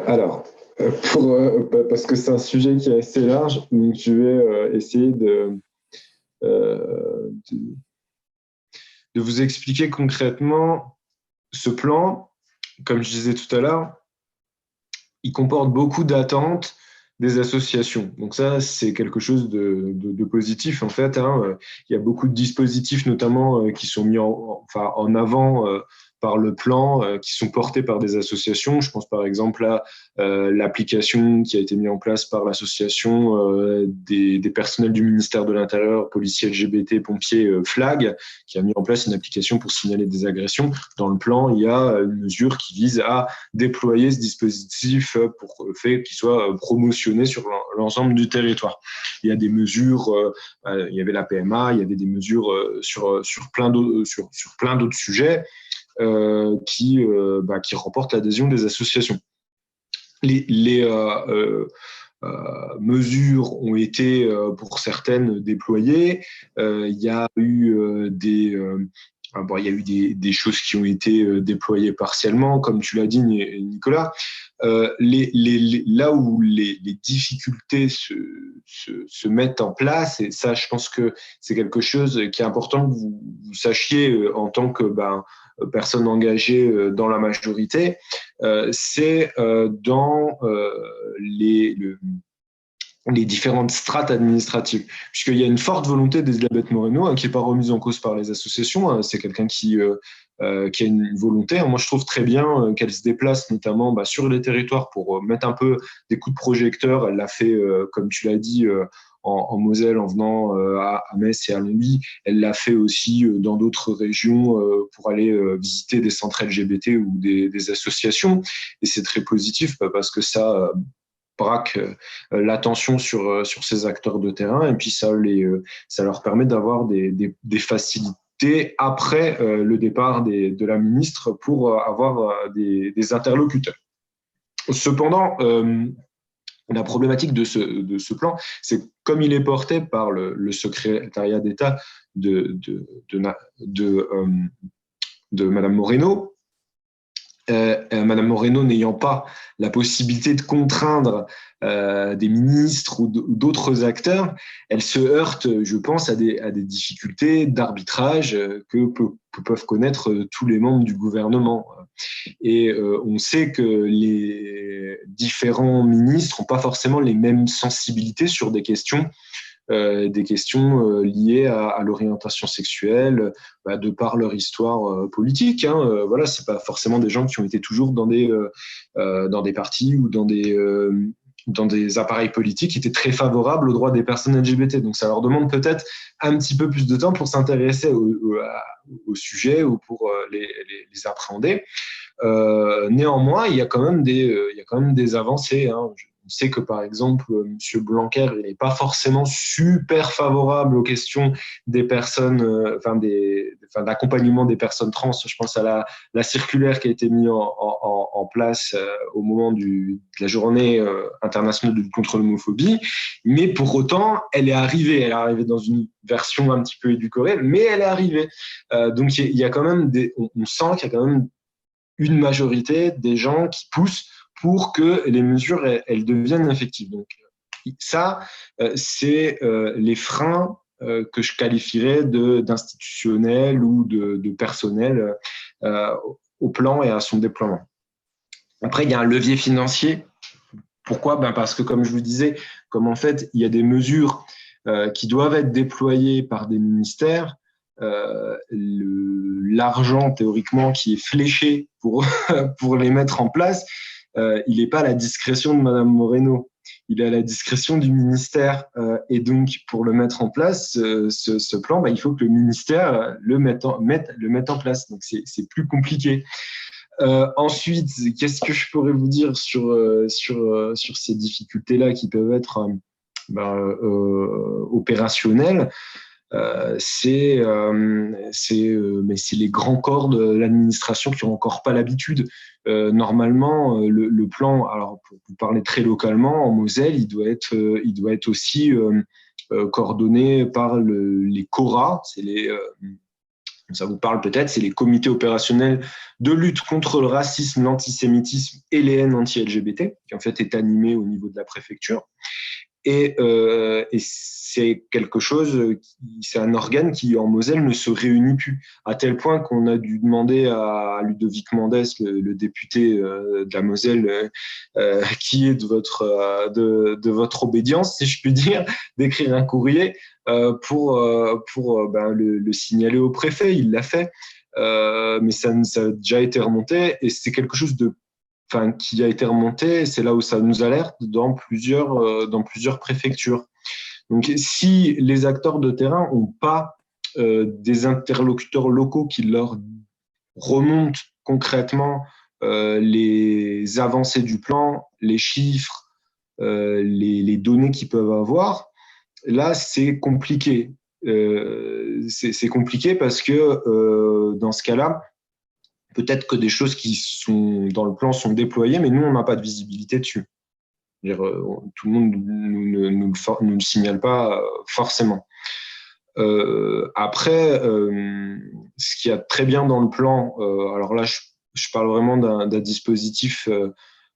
Alors, parce que c'est un sujet qui est assez large, donc je vais essayer de vous expliquer concrètement ce plan. Comme je disais tout à l'heure, il comporte beaucoup d'attentes des associations. Donc ça, c'est quelque chose de positif en fait, hein. Il y a beaucoup de dispositifs notamment qui sont mis en avant par le plan, qui sont portés par des associations. Je pense par exemple à l'application qui a été mise en place par l'association des personnels du ministère de l'Intérieur, policiers LGBT, pompiers, FLAG, qui a mis en place une application pour signaler des agressions. Dans le plan, il y a une mesure qui vise à déployer ce dispositif pour fait qu'il soit promotionné sur l'ensemble du territoire. Il y a des mesures, il y avait la PMA, il y avait des mesures sur plein d'autres sujets qui remportent l'adhésion des associations. Les mesures ont été pour certaines déployées. Il y a eu des choses qui ont été déployées partiellement, comme tu l'as dit, Nicolas. Là où les difficultés se mettent en place, et ça, je pense que c'est quelque chose qui est important que vous sachiez en tant que personne engagée dans la majorité, c'est dans les différentes strates administratives, puisqu'il y a une forte volonté d'Elisabeth Moreno qui n'est pas remise en cause par les associations. C'est quelqu'un qui a une volonté. Moi, je trouve très bien qu'elle se déplace notamment sur les territoires pour mettre un peu des coups de projecteur. Elle l'a fait, comme tu l'as dit, en Moselle, en venant à Metz et à Longwy. Elle l'a fait aussi dans d'autres régions pour aller visiter des centres LGBT ou des associations. Et c'est très positif parce que ça braque l'attention sur ces acteurs de terrain, et puis ça leur permet d'avoir des facilités après le départ de la ministre pour avoir des interlocuteurs. Cependant, la problématique de ce plan, c'est comme il est porté par le secrétariat d'État Madame Moreno. Madame Moreno n'ayant pas la possibilité de contraindre des ministres ou d'autres acteurs, elle se heurte, je pense, à des difficultés d'arbitrage que peuvent connaître tous les membres du gouvernement. Et on sait que les différents ministres n'ont pas forcément les mêmes sensibilités sur des questions liées à l'orientation sexuelle, de par leur histoire politique. Voilà, c'est pas forcément des gens qui ont été toujours dans des partis ou dans des appareils politiques qui étaient très favorables aux droits des personnes LGBT. Donc ça leur demande peut-être un petit peu plus de temps pour s'intéresser au sujet ou pour les appréhender. Néanmoins, il y a quand même des avancées. On sait que, par exemple, M. Blanquer, il n'est pas forcément super favorable aux questions des personnes, d'accompagnement des personnes trans. Je pense à la circulaire qui a été mise en place au moment de la journée internationale de lutte contre l'homophobie. Mais pour autant, elle est arrivée. Elle est arrivée dans une version un petit peu édulcorée, mais elle est arrivée. Donc, il y a quand même on sent qu'il y a quand même une majorité des gens qui poussent pour que les mesures elles deviennent effectives. Donc ça, c'est les freins que je qualifierais d'institutionnels ou de personnel au plan et à son déploiement. Après, il y a un levier financier. Pourquoi ? Parce que, comme je vous disais, comme en fait, il y a des mesures qui doivent être déployées par des ministères, l'argent théoriquement qui est fléché pour les mettre en place, il n'est pas à la discrétion de Madame Moreno, il est à la discrétion du ministère. Et donc, pour le mettre en place, ce plan, il faut que le ministère le mette en place. Donc, c'est plus compliqué. Ensuite, qu'est-ce que je pourrais vous dire sur ces difficultés-là qui peuvent être opérationnelles ? C'est les grands corps de l'administration qui n'ont encore pas l'habitude. Normalement, le plan, alors pour vous parler très localement, en Moselle, il doit être aussi coordonné par les CORA, ça vous parle peut-être, c'est les comités opérationnels de lutte contre le racisme, l'antisémitisme et les haines anti-LGBT, qui en fait est animé au niveau de la préfecture. Et c'est quelque chose, c'est un organe qui en Moselle ne se réunit plus, à tel point qu'on a dû demander à Ludovic Mandès, le député de la Moselle, qui est de votre obédience, si je puis dire, d'écrire un courrier pour le signaler au préfet. Il l'a fait, mais ça a déjà été remonté, et c'est quelque chose qui a été remonté, c'est là où ça nous alerte dans plusieurs préfectures. Donc, si les acteurs de terrain n'ont pas des interlocuteurs locaux qui leur remontent concrètement les avancées du plan, les chiffres, les données qu'ils peuvent avoir, là, c'est compliqué. C'est compliqué parce que dans ce cas-là, peut-être que des choses qui sont dans le plan sont déployées, mais nous, on n'a pas de visibilité dessus. Tout le monde ne nous le signale pas forcément. Après, ce qu'il y a très bien dans le plan, alors là, je parle vraiment d'un dispositif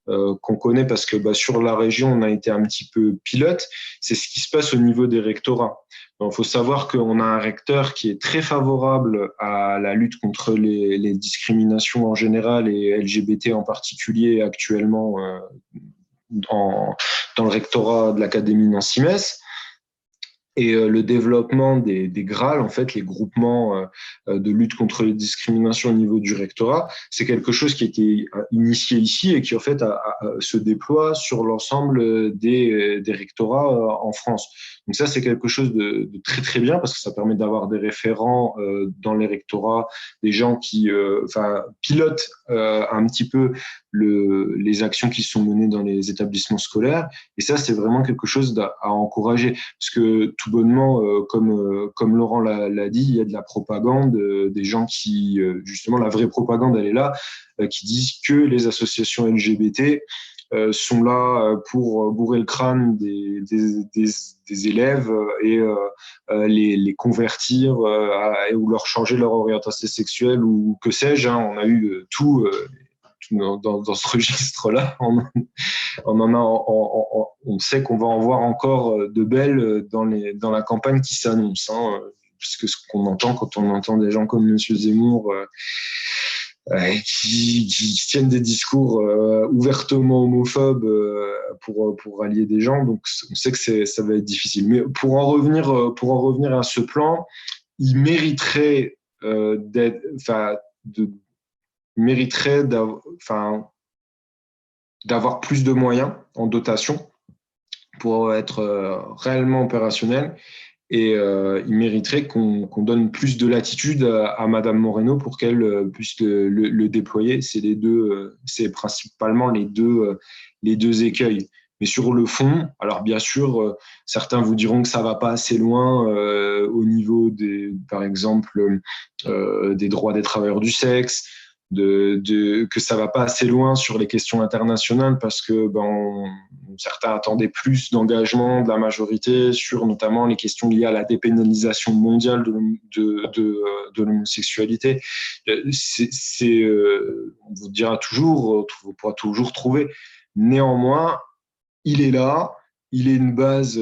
qu'on connaît parce que sur la région, on a été un petit peu pilote, c'est ce qui se passe au niveau des rectorats. Il faut savoir qu'on a un recteur qui est très favorable à la lutte contre les discriminations en général et LGBT en particulier actuellement dans le rectorat de l'Académie Nancy-Metz. Et le développement des GRAL, en fait, les groupements de lutte contre les discriminations au niveau du rectorat, c'est quelque chose qui a été initié ici et qui, en fait, se déploie sur l'ensemble des rectorats en France. Donc ça, c'est quelque chose de très, très bien parce que ça permet d'avoir des référents dans les rectorats, des gens qui pilotent un petit peu les actions qui sont menées dans les établissements scolaires. Et ça, c'est vraiment quelque chose à encourager. Parce que tout bonnement, comme Laurent l'a dit, il y a de la propagande, des gens qui, justement, la vraie propagande, elle est là, qui disent que les associations LGBT sont là pour bourrer le crâne des élèves et les convertir ou leur changer leur orientation sexuelle ou que sais-je. On a eu tout dans ce registre-là. On sait qu'on va en voir encore de belles dans la campagne qui s'annonce. Puisque ce qu'on entend quand on entend des gens comme M. Zemmour qui tiennent des discours ouvertement homophobes pour rallier des gens, donc on sait que ça va être difficile. Mais pour en revenir à ce plan, il mériterait d'avoir plus de moyens en dotation pour être réellement opérationnel. Et il mériterait qu'on donne plus de latitude à Madame Moreno pour qu'elle puisse le déployer. C'est principalement les deux écueils. Mais sur le fond, alors bien sûr, certains vous diront que ça va pas assez loin au niveau par exemple, des droits des travailleurs du sexe, que ça va pas assez loin sur les questions internationales parce que certains attendaient plus d'engagement de la majorité sur notamment les questions liées à la dépénalisation mondiale de l'homosexualité. On vous dira toujours, on pourra toujours trouver. Néanmoins, il est là, il est une base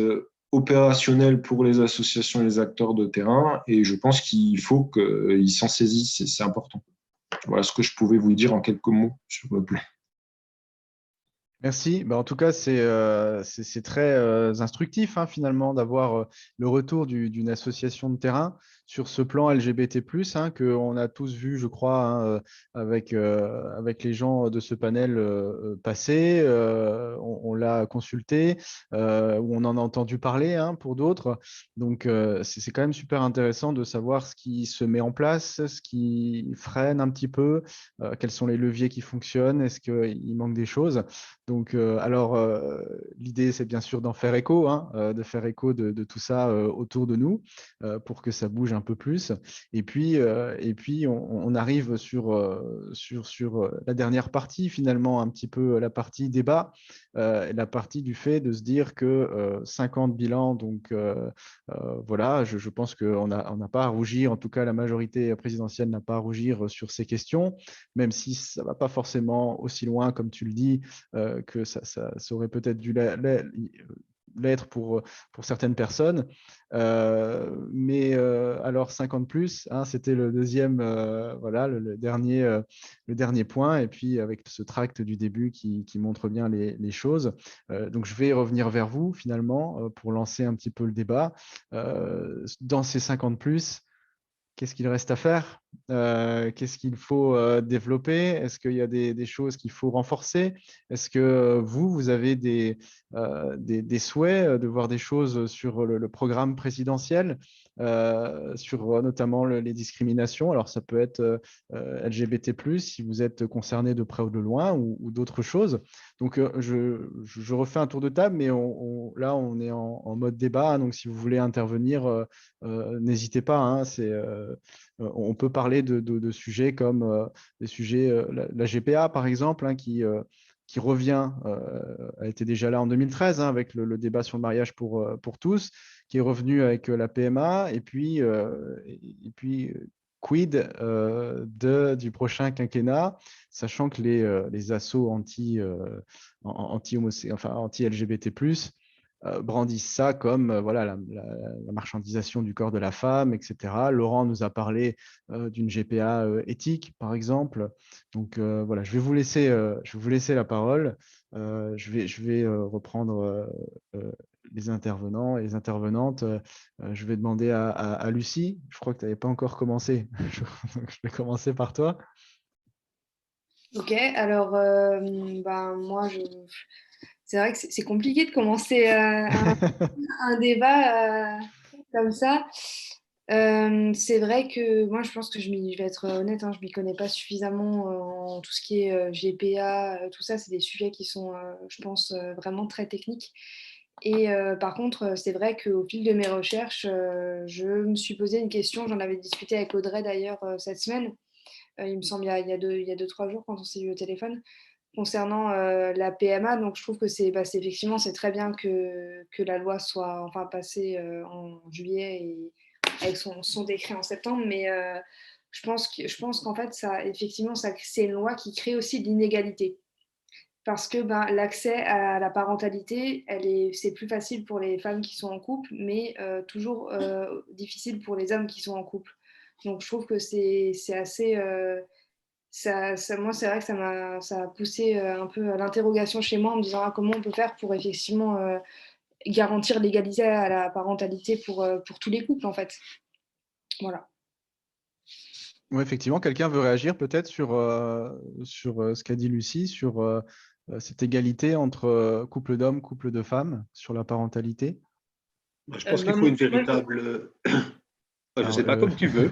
opérationnelle pour les associations et les acteurs de terrain et je pense qu'il faut qu'ils s'en saisissent, c'est important. Voilà ce que je pouvais vous dire en quelques mots sur le plan. Merci. En tout cas, c'est très instructif finalement d'avoir le retour d'une association de terrain sur ce plan LGBT+, qu'on a tous vu, je crois, avec les gens de ce panel passé. On l'a consulté, ou on en a entendu parler pour d'autres. Donc, c'est quand même super intéressant de savoir ce qui se met en place, ce qui freine un petit peu, quels sont les leviers qui fonctionnent, est-ce qu'il manque des choses. Donc, l'idée, c'est bien sûr d'en faire écho, de faire écho de tout ça autour de nous pour que ça bouge un peu plus. Et puis on arrive sur la dernière partie, finalement, un petit peu la partie débat, la partie du fait de se dire que 50 bilans, donc voilà, je pense qu'on n'a pas à rougir, en tout cas la majorité présidentielle n'a pas à rougir sur ces questions, même si ça ne va pas forcément aussi loin, comme tu le dis, que ça aurait peut-être dû l'être pour certaines personnes. Mais alors 50 plus, c'était le deuxième, voilà, le dernier point. Et puis avec ce tract du début qui montre bien les choses. Donc je vais revenir vers vous finalement pour lancer un petit peu le débat. Dans ces 50 plus, qu'est-ce qu'il reste à faire? Qu'est-ce qu'il faut développer? Est-ce qu'il y a des choses qu'il faut renforcer? Est-ce que vous avez des souhaits de voir des choses sur le programme présidentiel, sur notamment les discriminations? Alors, ça peut être LGBT+, si vous êtes concerné de près ou de loin, ou d'autres choses. Donc, je refais un tour de table, mais là, on est en mode débat. Donc, si vous voulez intervenir, n'hésitez pas. On peut parler de sujets comme des sujets, la GPA par exemple, qui revient, a été déjà là en 2013 avec le débat sur le mariage pour tous, qui est revenu avec la PMA, et puis quid du prochain quinquennat, sachant que les assos anti-LGBT+, brandissent ça comme voilà, la marchandisation du corps de la femme, etc. Laurent nous a parlé d'une GPA éthique, par exemple. Donc voilà, je vais vous laisser la parole. Je vais reprendre les intervenants et les intervenantes. Je vais demander à Lucie. Je crois que tu n'avais pas encore commencé. Je vais commencer par toi. Ok, alors moi, c'est vrai que c'est compliqué de commencer un débat comme ça. C'est vrai que moi, je pense que je vais être honnête, je ne m'y connais pas suffisamment en tout ce qui est GPA, tout ça, c'est des sujets qui sont, je pense, vraiment très techniques. Et par contre, c'est vrai qu'au fil de mes recherches, je me suis posé une question, j'en avais discuté avec Audrey d'ailleurs cette semaine, il me semble il y a 2-3 jours quand on s'est vu au téléphone. concernant la PMA. Donc, je trouve que effectivement, c'est très bien que la loi soit enfin passée en juillet et avec son décret en septembre. Mais je pense qu'en fait, effectivement, c'est une loi qui crée aussi de l'inégalité. Parce que l'accès à la parentalité, c'est plus facile pour les femmes qui sont en couple, mais toujours difficile pour les hommes qui sont en couple. Donc, je trouve que c'est assez... moi, c'est vrai que ça a poussé un peu à l'interrogation chez moi en me disant comment on peut faire pour effectivement garantir l'égalité à la parentalité pour tous les couples, en fait. Voilà. Oui, effectivement, quelqu'un veut réagir peut-être sur ce qu'a dit Lucie, sur cette égalité entre couple d'hommes, couple de femmes, sur la parentalité. Je pense qu'il faut une véritable... Je ne sais pas, comme tu veux.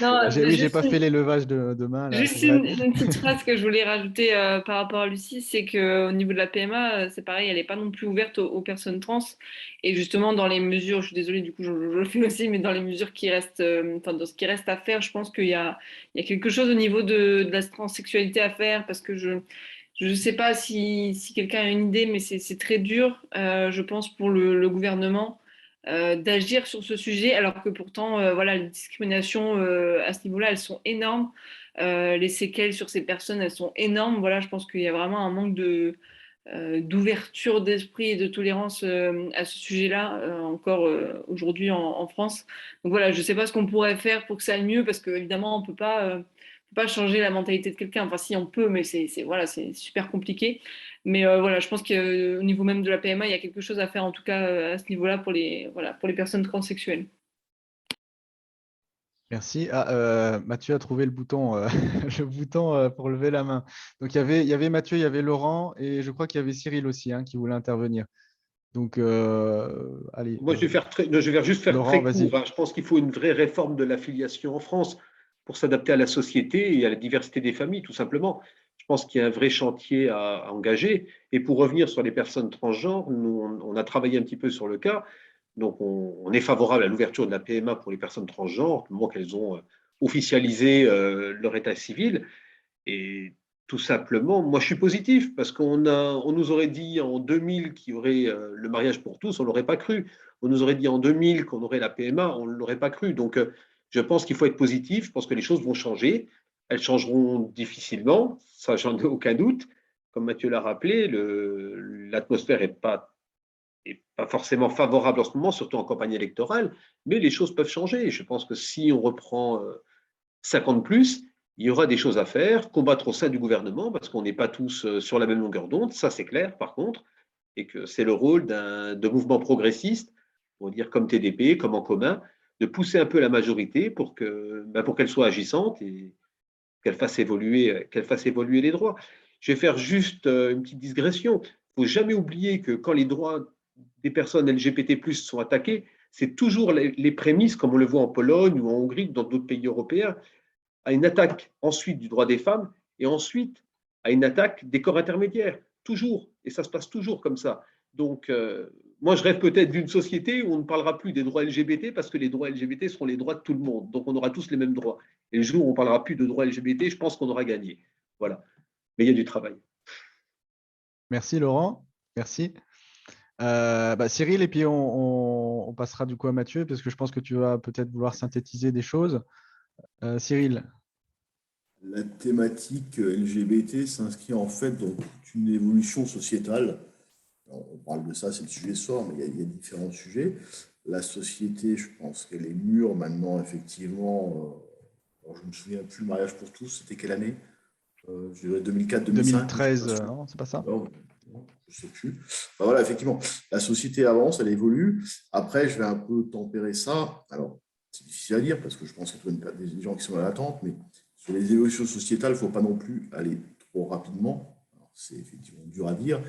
Non, Oui, j'ai pas fait l'élevage de main. Là, juste une petite phrase que je voulais rajouter par rapport à Lucie, c'est qu'au niveau de la PMA, c'est pareil, elle n'est pas non plus ouverte aux personnes trans. Et justement, dans les mesures, je suis désolée, du coup, je le fais aussi, mais dans les mesures qui restent, dans ce qui reste à faire, je pense qu'il y a quelque chose au niveau de la transsexualité à faire, parce que je ne sais pas si quelqu'un a une idée, mais c'est très dur, je pense, pour le gouvernement d'agir sur ce sujet, alors que pourtant, voilà, les discriminations à ce niveau-là, elles sont énormes. Les séquelles sur ces personnes, elles sont énormes. Voilà, je pense qu'il y a vraiment un manque d'ouverture d'esprit et de tolérance à ce sujet-là, encore aujourd'hui en France. Donc voilà, je ne sais pas ce qu'on pourrait faire pour que ça aille mieux, parce qu'évidemment, on ne peut pas changer la mentalité de quelqu'un. Enfin, si, on peut, mais voilà, c'est super compliqué. Mais voilà, je pense qu'au niveau même de la PMA, il y a quelque chose à faire, en tout cas à ce niveau-là, pour les personnes transsexuelles. Merci. Mathieu a trouvé le bouton, le bouton pour lever la main. Donc, il y avait Mathieu, il y avait Laurent et je crois qu'il y avait Cyril aussi qui voulait intervenir. Donc, allez. Moi, je vais juste faire Laurent, très court. Je pense qu'il faut une vraie réforme de l'affiliation en France pour s'adapter à la société et à la diversité des familles, tout simplement. Je pense qu'il y a un vrai chantier à engager. Et pour revenir sur les personnes transgenres, nous, on a travaillé un petit peu sur le cas. Donc, on est favorable à l'ouverture de la PMA pour les personnes transgenres, du moment qu'elles ont officialisé leur état civil. Et tout simplement, moi je suis positif parce on nous aurait dit en 2000 qu'il y aurait le mariage pour tous, on ne l'aurait pas cru. On nous aurait dit en 2000 qu'on aurait la PMA, on ne l'aurait pas cru. Donc je pense qu'il faut être positif, je pense que les choses vont changer. Elles changeront difficilement, ça j'en ai aucun doute. Comme Mathieu l'a rappelé, l'atmosphère n'est pas forcément favorable en ce moment, surtout en campagne électorale, mais les choses peuvent changer. Je pense que si on reprend 50 plus, il y aura des choses à faire, combattre au sein du gouvernement, parce qu'on n'est pas tous sur la même longueur d'onde, ça c'est clair par contre, et que c'est le rôle de mouvements progressistes, on va dire comme TDP, comme En Commun, de pousser un peu la majorité pour qu'elle soit agissante et qu'elle fasse évoluer les droits. Je vais faire juste une petite digression. Il ne faut jamais oublier que quand les droits des personnes LGBT+ sont attaqués, c'est toujours les prémices, comme on le voit en Pologne ou en Hongrie ou dans d'autres pays européens, à une attaque ensuite du droit des femmes et ensuite à une attaque des corps intermédiaires. Toujours. Et ça se passe toujours comme ça. Donc, moi, je rêve peut-être d'une société où on ne parlera plus des droits LGBT parce que les droits LGBT seront les droits de tout le monde. Donc, on aura tous les mêmes droits. Et le jour où on ne parlera plus de droits LGBT, je pense qu'on aura gagné. Voilà. Mais il y a du travail. Merci Laurent. Merci. Cyril, et puis on passera du coup à Mathieu, parce que je pense que tu vas peut-être vouloir synthétiser des choses. Cyril. La thématique LGBT s'inscrit en fait dans toute une évolution sociétale. On parle de ça, c'est le sujet ce soir, mais il y a différents sujets. La société, je pense qu'elle est mûre maintenant, effectivement. Je ne me souviens plus, le mariage pour tous, c'était quelle année? Je dirais 2004, 2005. 2013, non, c'est pas ça? Non, je ne sais plus. Voilà, effectivement, la société avance, elle évolue. Après, je vais un peu tempérer ça. Alors, c'est difficile à dire parce que je pense qu'il y a des gens qui sont à l'attente, mais sur les évolutions sociétales, il ne faut pas non plus aller trop rapidement. C'est effectivement dur à dire,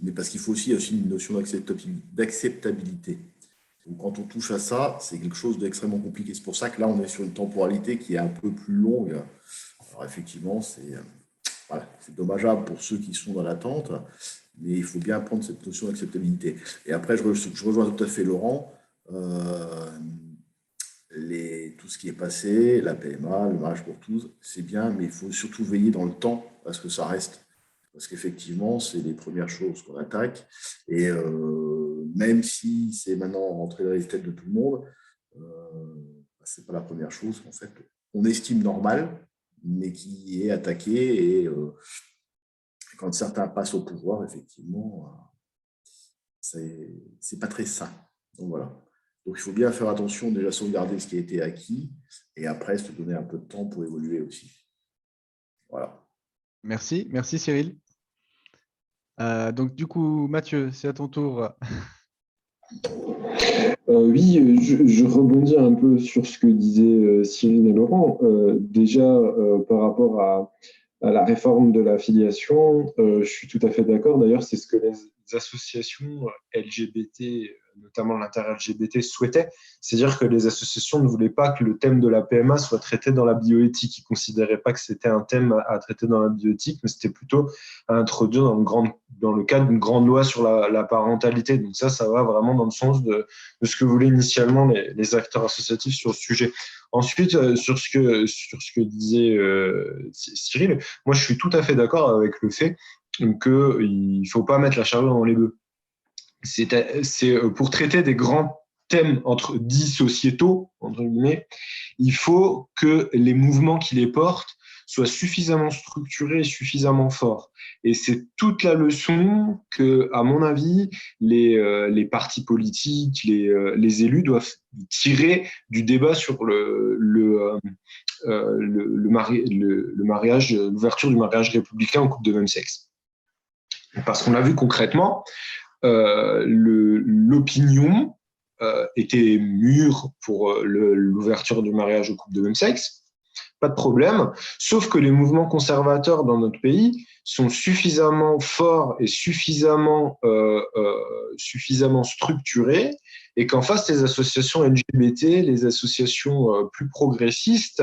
mais parce qu'il il y a aussi une notion d'acceptabilité. Donc, quand on touche à ça, c'est quelque chose d'extrêmement compliqué. C'est pour ça que là, on est sur une temporalité qui est un peu plus longue. Alors, effectivement, c'est dommageable pour ceux qui sont dans l'attente, mais il faut bien prendre cette notion d'acceptabilité. Et après, je rejoins tout à fait Laurent. Tout ce qui est passé, la PMA, le mariage pour tous, c'est bien, mais il faut surtout veiller dans le temps à ce que ça reste Parce qu'effectivement, c'est les premières choses qu'on attaque. Et même si c'est maintenant rentré dans les têtes de tout le monde, ce n'est pas la première chose qu'en fait, on estime normale, mais qui est attaquée. Et quand certains passent au pouvoir, effectivement, c'est pas très sain. Donc voilà. Donc il faut bien faire attention, déjà sauvegarder ce qui a été acquis, et après se donner un peu de temps pour évoluer aussi. Voilà. Merci Cyril. Donc du coup, Mathieu, c'est à ton tour. Oui, je rebondis un peu sur ce que disaient Cyril et Laurent. Déjà, par rapport à la réforme de la filiation, je suis tout à fait d'accord. D'ailleurs, c'est ce que les associations LGBT, notamment l'inter-LGBT, souhaitaient. C'est-à-dire que les associations ne voulaient pas que le thème de la PMA soit traité dans la bioéthique. Ils ne considéraient pas que c'était un thème à traiter dans la bioéthique, mais c'était plutôt à introduire dans le cadre d'une grande loi sur la parentalité. Donc ça va vraiment dans le sens de ce que voulaient initialement les acteurs associatifs sur le sujet. Ensuite, sur ce que disait Cyril, moi je suis tout à fait d'accord avec le fait qu'il ne faut pas mettre la charrue dans les bœufs. C'est pour traiter des grands thèmes dits sociétaux, entre guillemets, il faut que les mouvements qui les portent soient suffisamment structurés et suffisamment forts. Et c'est toute la leçon que, à mon avis, les partis politiques, les élus doivent tirer du débat sur le mariage, l'ouverture du mariage républicain aux couples de même sexe. Parce qu'on a vu concrètement, l'opinion était mûre pour l'ouverture du mariage aux couples de même sexe. Pas de problème, sauf que les mouvements conservateurs dans notre pays sont suffisamment forts et suffisamment structurés, et qu'en face, les associations LGBT, les associations plus progressistes,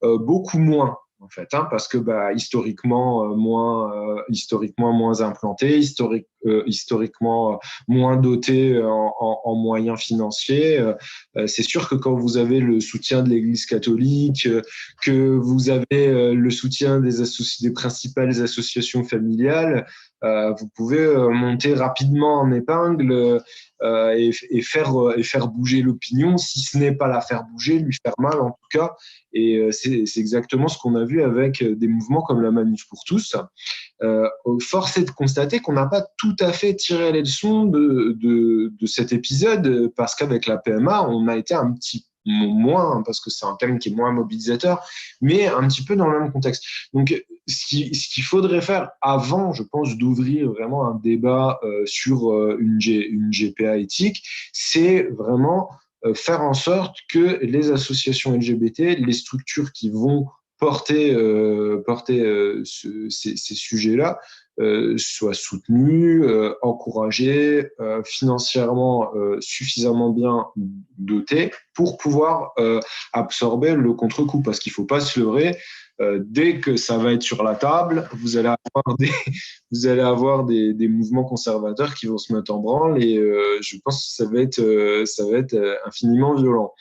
beaucoup moins, en fait, parce que historiquement moins implantés, historiquement moins dotés en moyens financiers. C'est sûr que quand vous avez le soutien de l'Église catholique, que vous avez le soutien des principales associations familiales, vous pouvez monter rapidement en épingle et faire bouger l'opinion, si ce n'est pas la faire bouger, lui faire mal en tout cas. Et c'est exactement ce qu'on a vu avec des mouvements comme la Manif pour tous. Force est de constater qu'on n'a pas tout à fait tiré les leçons de cet épisode, parce qu'avec la PMA, on a été un petit moins, parce que c'est un thème qui est moins mobilisateur, mais un petit peu dans le même contexte. Donc, ce qu'il faudrait faire avant, je pense, d'ouvrir vraiment un débat sur une GPA éthique, c'est vraiment faire en sorte que les associations LGBT, les structures qui vont porter ces sujets-là, soient soutenues, encouragées, financièrement suffisamment bien dotées pour pouvoir absorber le contre-coup. Parce qu'il ne faut pas se leurrer, dès que ça va être sur la table, vous allez avoir des mouvements conservateurs qui vont se mettre en branle, et je pense que ça va être infiniment violent.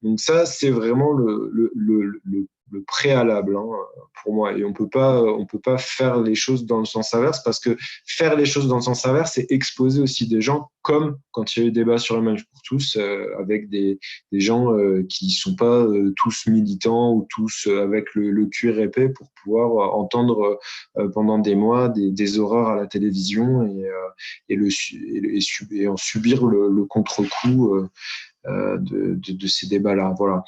Donc ça, c'est vraiment le préalable pour moi. Et on peut pas faire les choses dans le sens inverse, parce que faire les choses dans le sens inverse, c'est exposer aussi des gens, comme quand il y a eu débat sur la Manif pour tous, avec des gens qui sont pas tous militants ou tous avec le cuir épais, pour pouvoir entendre pendant des mois des horreurs à la télévision et en subir le contre-coup de ces débats-là. Voilà.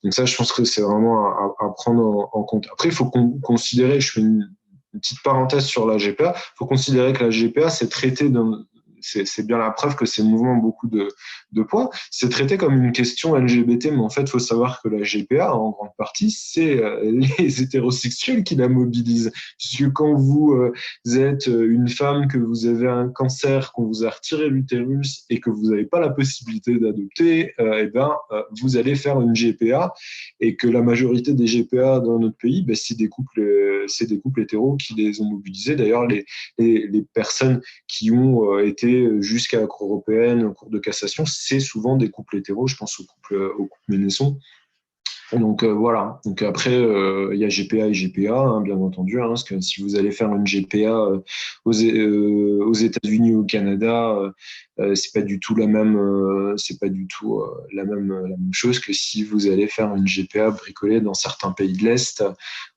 Donc ça, je pense que c'est vraiment à prendre en compte. Après, il faut considérer, je fais une petite parenthèse sur la GPA, il faut considérer que la GPA, c'est bien la preuve que ces mouvements ont beaucoup de poids. C'est traité comme une question LGBT, mais en fait, il faut savoir que la GPA, en grande partie, c'est les hétérosexuels qui la mobilisent. Puisque quand vous êtes une femme, que vous avez un cancer, qu'on vous a retiré l'utérus et que vous n'avez pas la possibilité d'adopter, vous allez faire une GPA, et que la majorité des GPA dans notre pays, c'est des couples hétéros qui les ont mobilisés. D'ailleurs, les personnes qui ont été jusqu'à la Cour européenne, en Cour de cassation, c'est souvent des couples hétéros. Je pense aux couples Ménesson. Donc voilà. Donc après, il y a GPA et GPA, hein, bien entendu, hein, parce que si vous allez faire une GPA aux États-Unis ou au Canada, c'est pas du tout c'est pas du tout la même chose que si vous allez faire une GPA bricolée dans certains pays de l'Est.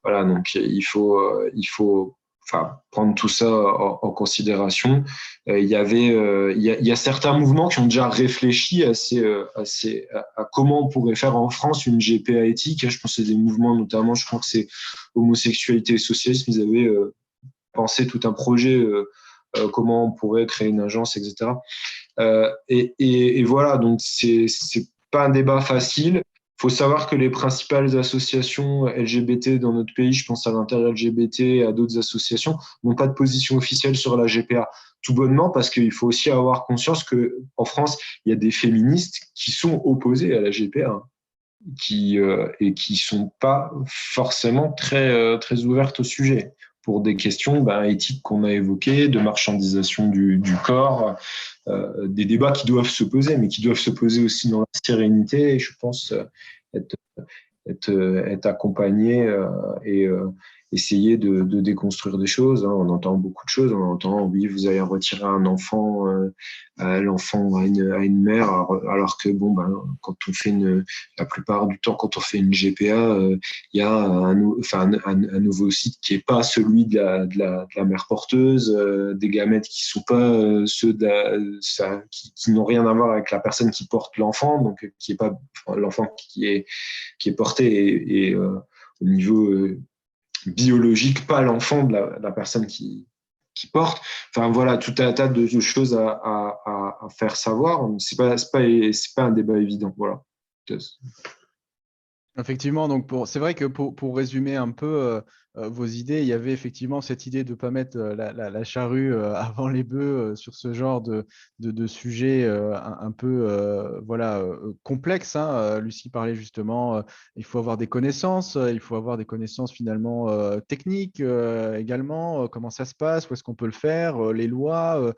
Voilà. Donc il faut enfin, prendre tout ça en considération. Il y a certains mouvements qui ont déjà réfléchi à comment on pourrait faire en France une GPA éthique. Je pense que c'est des mouvements, notamment, je crois que c'est homosexualité et socialisme. Ils avaient pensé tout un projet, comment on pourrait créer une agence, etc. Et voilà, donc c'est pas un débat facile. Il faut savoir que les principales associations LGBT dans notre pays, je pense à l'Inter-LGBT et à d'autres associations, n'ont pas de position officielle sur la GPA. Tout bonnement parce qu'il faut aussi avoir conscience qu'en France, il y a des féministes qui sont opposées à la GPA et qui sont pas forcément très ouvertes au sujet pour des questions éthiques qu'on a évoquées, de marchandisation du corps, des débats qui doivent se poser, mais qui doivent se poser aussi dans la sérénité et je pense être, être accompagné et essayer de déconstruire des choses. Hein. On entend beaucoup de choses. On entend, oui, vous allez retirer un enfant, l'enfant à une mère, alors que bon, quand on fait la plupart du temps, quand on fait une GPA, il y a un nouveau site qui est pas celui de la mère porteuse, des gamètes qui sont pas ceux qui n'ont rien à voir avec la personne qui porte l'enfant, donc qui est pas l'enfant qui est porté et au niveau biologique, pas l'enfant de la personne qui porte. Enfin voilà, tout un tas de choses à faire savoir. C'est pas un débat évident. Voilà. Effectivement, donc c'est vrai que pour résumer un peu vos idées, il y avait effectivement cette idée de ne pas mettre la charrue avant les bœufs sur ce genre de sujet un peu complexe. Hein. Lucie parlait justement, il faut avoir des connaissances, il faut avoir des connaissances finalement techniques également, comment ça se passe, où est-ce qu'on peut le faire, les lois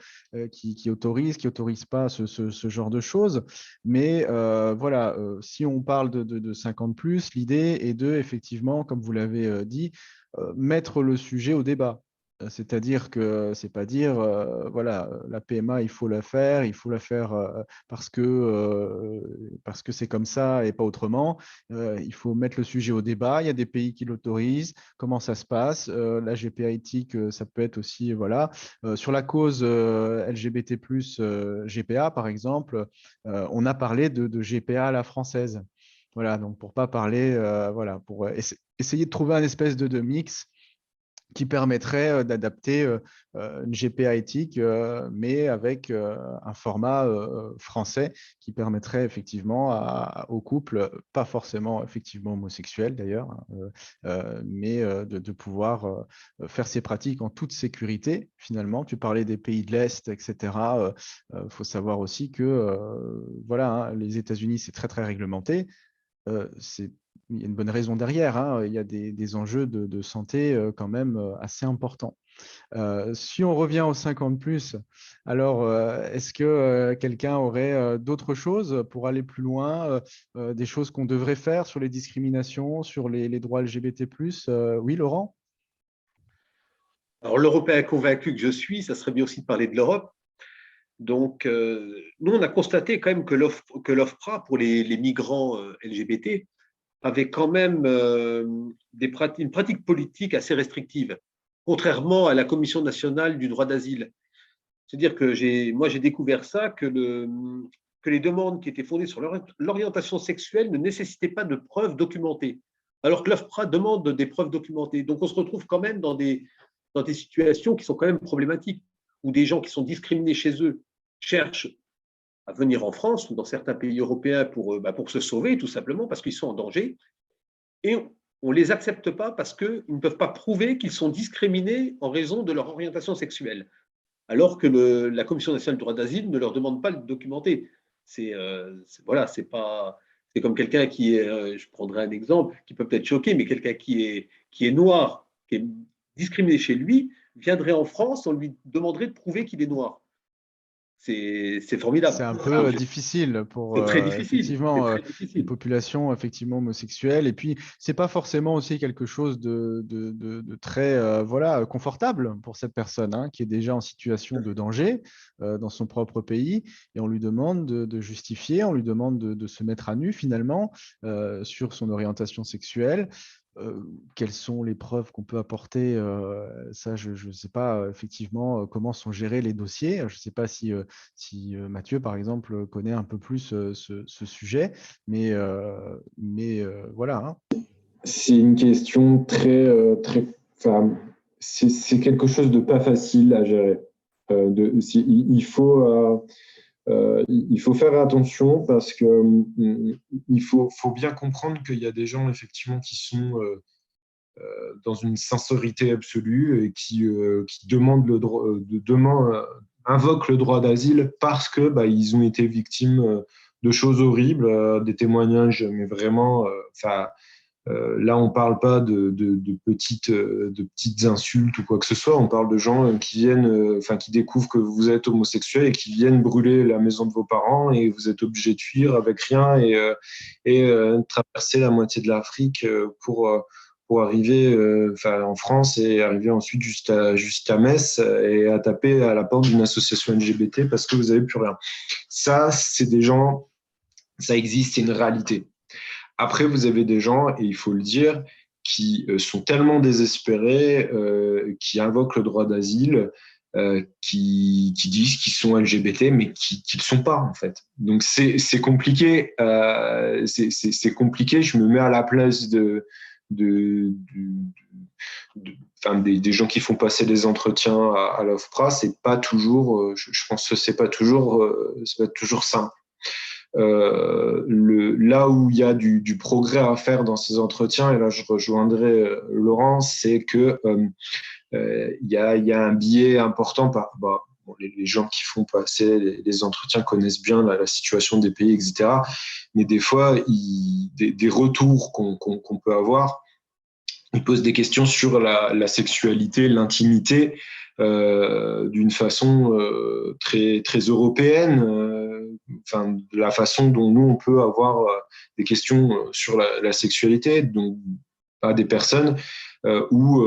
qui autorisent pas ce genre de choses. Mais voilà, si on parle de 50 plus, l'idée est de, effectivement, comme vous l'avez dit, mettre le sujet au débat. C'est-à-dire que c'est pas dire, voilà, la PMA, il faut la faire parce que c'est comme ça et pas autrement. Il faut mettre le sujet au débat. Il y a des pays qui l'autorisent. Comment ça se passe? La GPA éthique, ça peut être aussi, voilà. Sur la cause LGBT+, GPA, par exemple, on a parlé de GPA à la française. Voilà, donc pour pas parler, voilà, pour essayer de trouver un espèce de mix qui permettrait d'adapter une GPA éthique, mais avec un format français qui permettrait effectivement aux couples, pas forcément effectivement homosexuels d'ailleurs, mais de pouvoir faire ces pratiques en toute sécurité finalement. Tu parlais des pays de l'Est, etc. Faut savoir aussi que voilà, hein, les États-Unis, c'est très réglementé. Il y a une bonne raison derrière. Hein. Il y a des enjeux de santé quand même assez importants. Si on revient aux 50 plus, alors est-ce que quelqu'un aurait d'autres choses pour aller plus loin, des choses qu'on devrait faire sur les discriminations, sur les droits LGBT+. Oui, Laurent? Alors, l'Européen convaincu que je suis, ça serait bien aussi de parler de l'Europe. Donc, nous, on a constaté quand même que l'OFPRA pour les migrants LGBT avait quand même une pratique politique assez restrictive, contrairement à la Commission nationale du droit d'asile. C'est-à-dire que j'ai découvert ça, que les demandes qui étaient fondées sur l'orientation sexuelle ne nécessitaient pas de preuves documentées, alors que l'OFPRA demande des preuves documentées. Donc, on se retrouve quand même dans des situations qui sont quand même problématiques, où des gens qui sont discriminés chez eux cherchent à venir en France ou dans certains pays européens pour se sauver, tout simplement, parce qu'ils sont en danger. Et on ne les accepte pas parce qu'ils ne peuvent pas prouver qu'ils sont discriminés en raison de leur orientation sexuelle, alors que la Commission nationale du droit d'asile ne leur demande pas de le documenter. C'est comme quelqu'un qui est, je prendrai un exemple qui peut peut-être choquer, mais quelqu'un qui est noir, qui est discriminé chez lui, viendrait en France, on lui demanderait de prouver qu'il est noir. c'est formidable. C'est un peu difficile pour C'est très difficile. effectivement C'est très les difficile. populations effectivement homosexuelles. Et puis, c'est pas forcément aussi quelque chose de très confortable pour cette personne hein, qui est déjà en situation de danger dans son propre pays. Et on lui demande de justifier, on lui demande de se mettre à nu finalement sur son orientation sexuelle. Quelles sont les preuves qu'on peut apporter ça, je ne sais pas effectivement comment sont gérés les dossiers. Je ne sais pas si Mathieu, par exemple, connaît un peu plus ce sujet, mais voilà. Hein. C'est une question enfin, c'est quelque chose de pas facile à gérer. Il faut faire attention parce que il faut bien comprendre qu'il y a des gens effectivement qui sont dans une sincérité absolue et qui demandent invoquent le droit d'asile parce que ils ont été victimes de choses horribles, des témoignages, mais vraiment, là, on ne parle pas de petites insultes ou quoi que ce soit. On parle de gens qui viennent, qui découvrent que vous êtes homosexuel et qui viennent brûler la maison de vos parents et vous êtes obligé de fuir avec rien et traverser la moitié de l'Afrique pour arriver en France et arriver ensuite jusqu'à Metz et à taper à la porte d'une association LGBT parce que vous n'avez plus rien. Ça, c'est des gens, ça existe, c'est une réalité. Après, vous avez des gens, et il faut le dire, qui sont tellement désespérés, qui invoquent le droit d'asile, qui disent qu'ils sont LGBT, mais qui ne le sont pas, en fait. Donc, c'est compliqué. C'est compliqué. Je me mets à la place des gens qui font passer les entretiens à l'OFPRA. C'est pas toujours, je pense que c'est pas toujours simple. Là où il y a du progrès à faire dans ces entretiens, et là je rejoindrai Laurent, c'est que il y a un biais important les gens qui font passer les entretiens connaissent bien la situation des pays, etc. Mais des fois, des retours qu'on peut avoir, ils posent des questions sur la sexualité, l'intimité, d'une façon très, très européenne, de la façon dont nous, on peut avoir des questions sur la sexualité, donc à des personnes où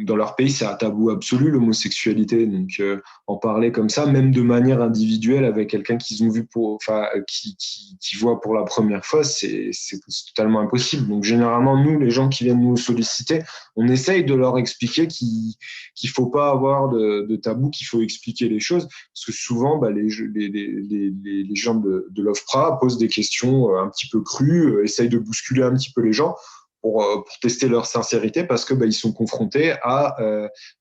dans leur pays, c'est un tabou absolu, l'homosexualité. Donc, en parler comme ça, même de manière individuelle avec quelqu'un qu'ils ont vu qui voit pour la première fois, c'est totalement impossible. Donc, généralement, nous, les gens qui viennent nous solliciter, on essaye de leur expliquer qu'il ne faut pas avoir de tabou, qu'il faut expliquer les choses. Parce que souvent, les gens de l'OFPRA posent des questions un petit peu crues, essayent de bousculer un petit peu les gens pour tester leur sincérité parce que ils sont confrontés à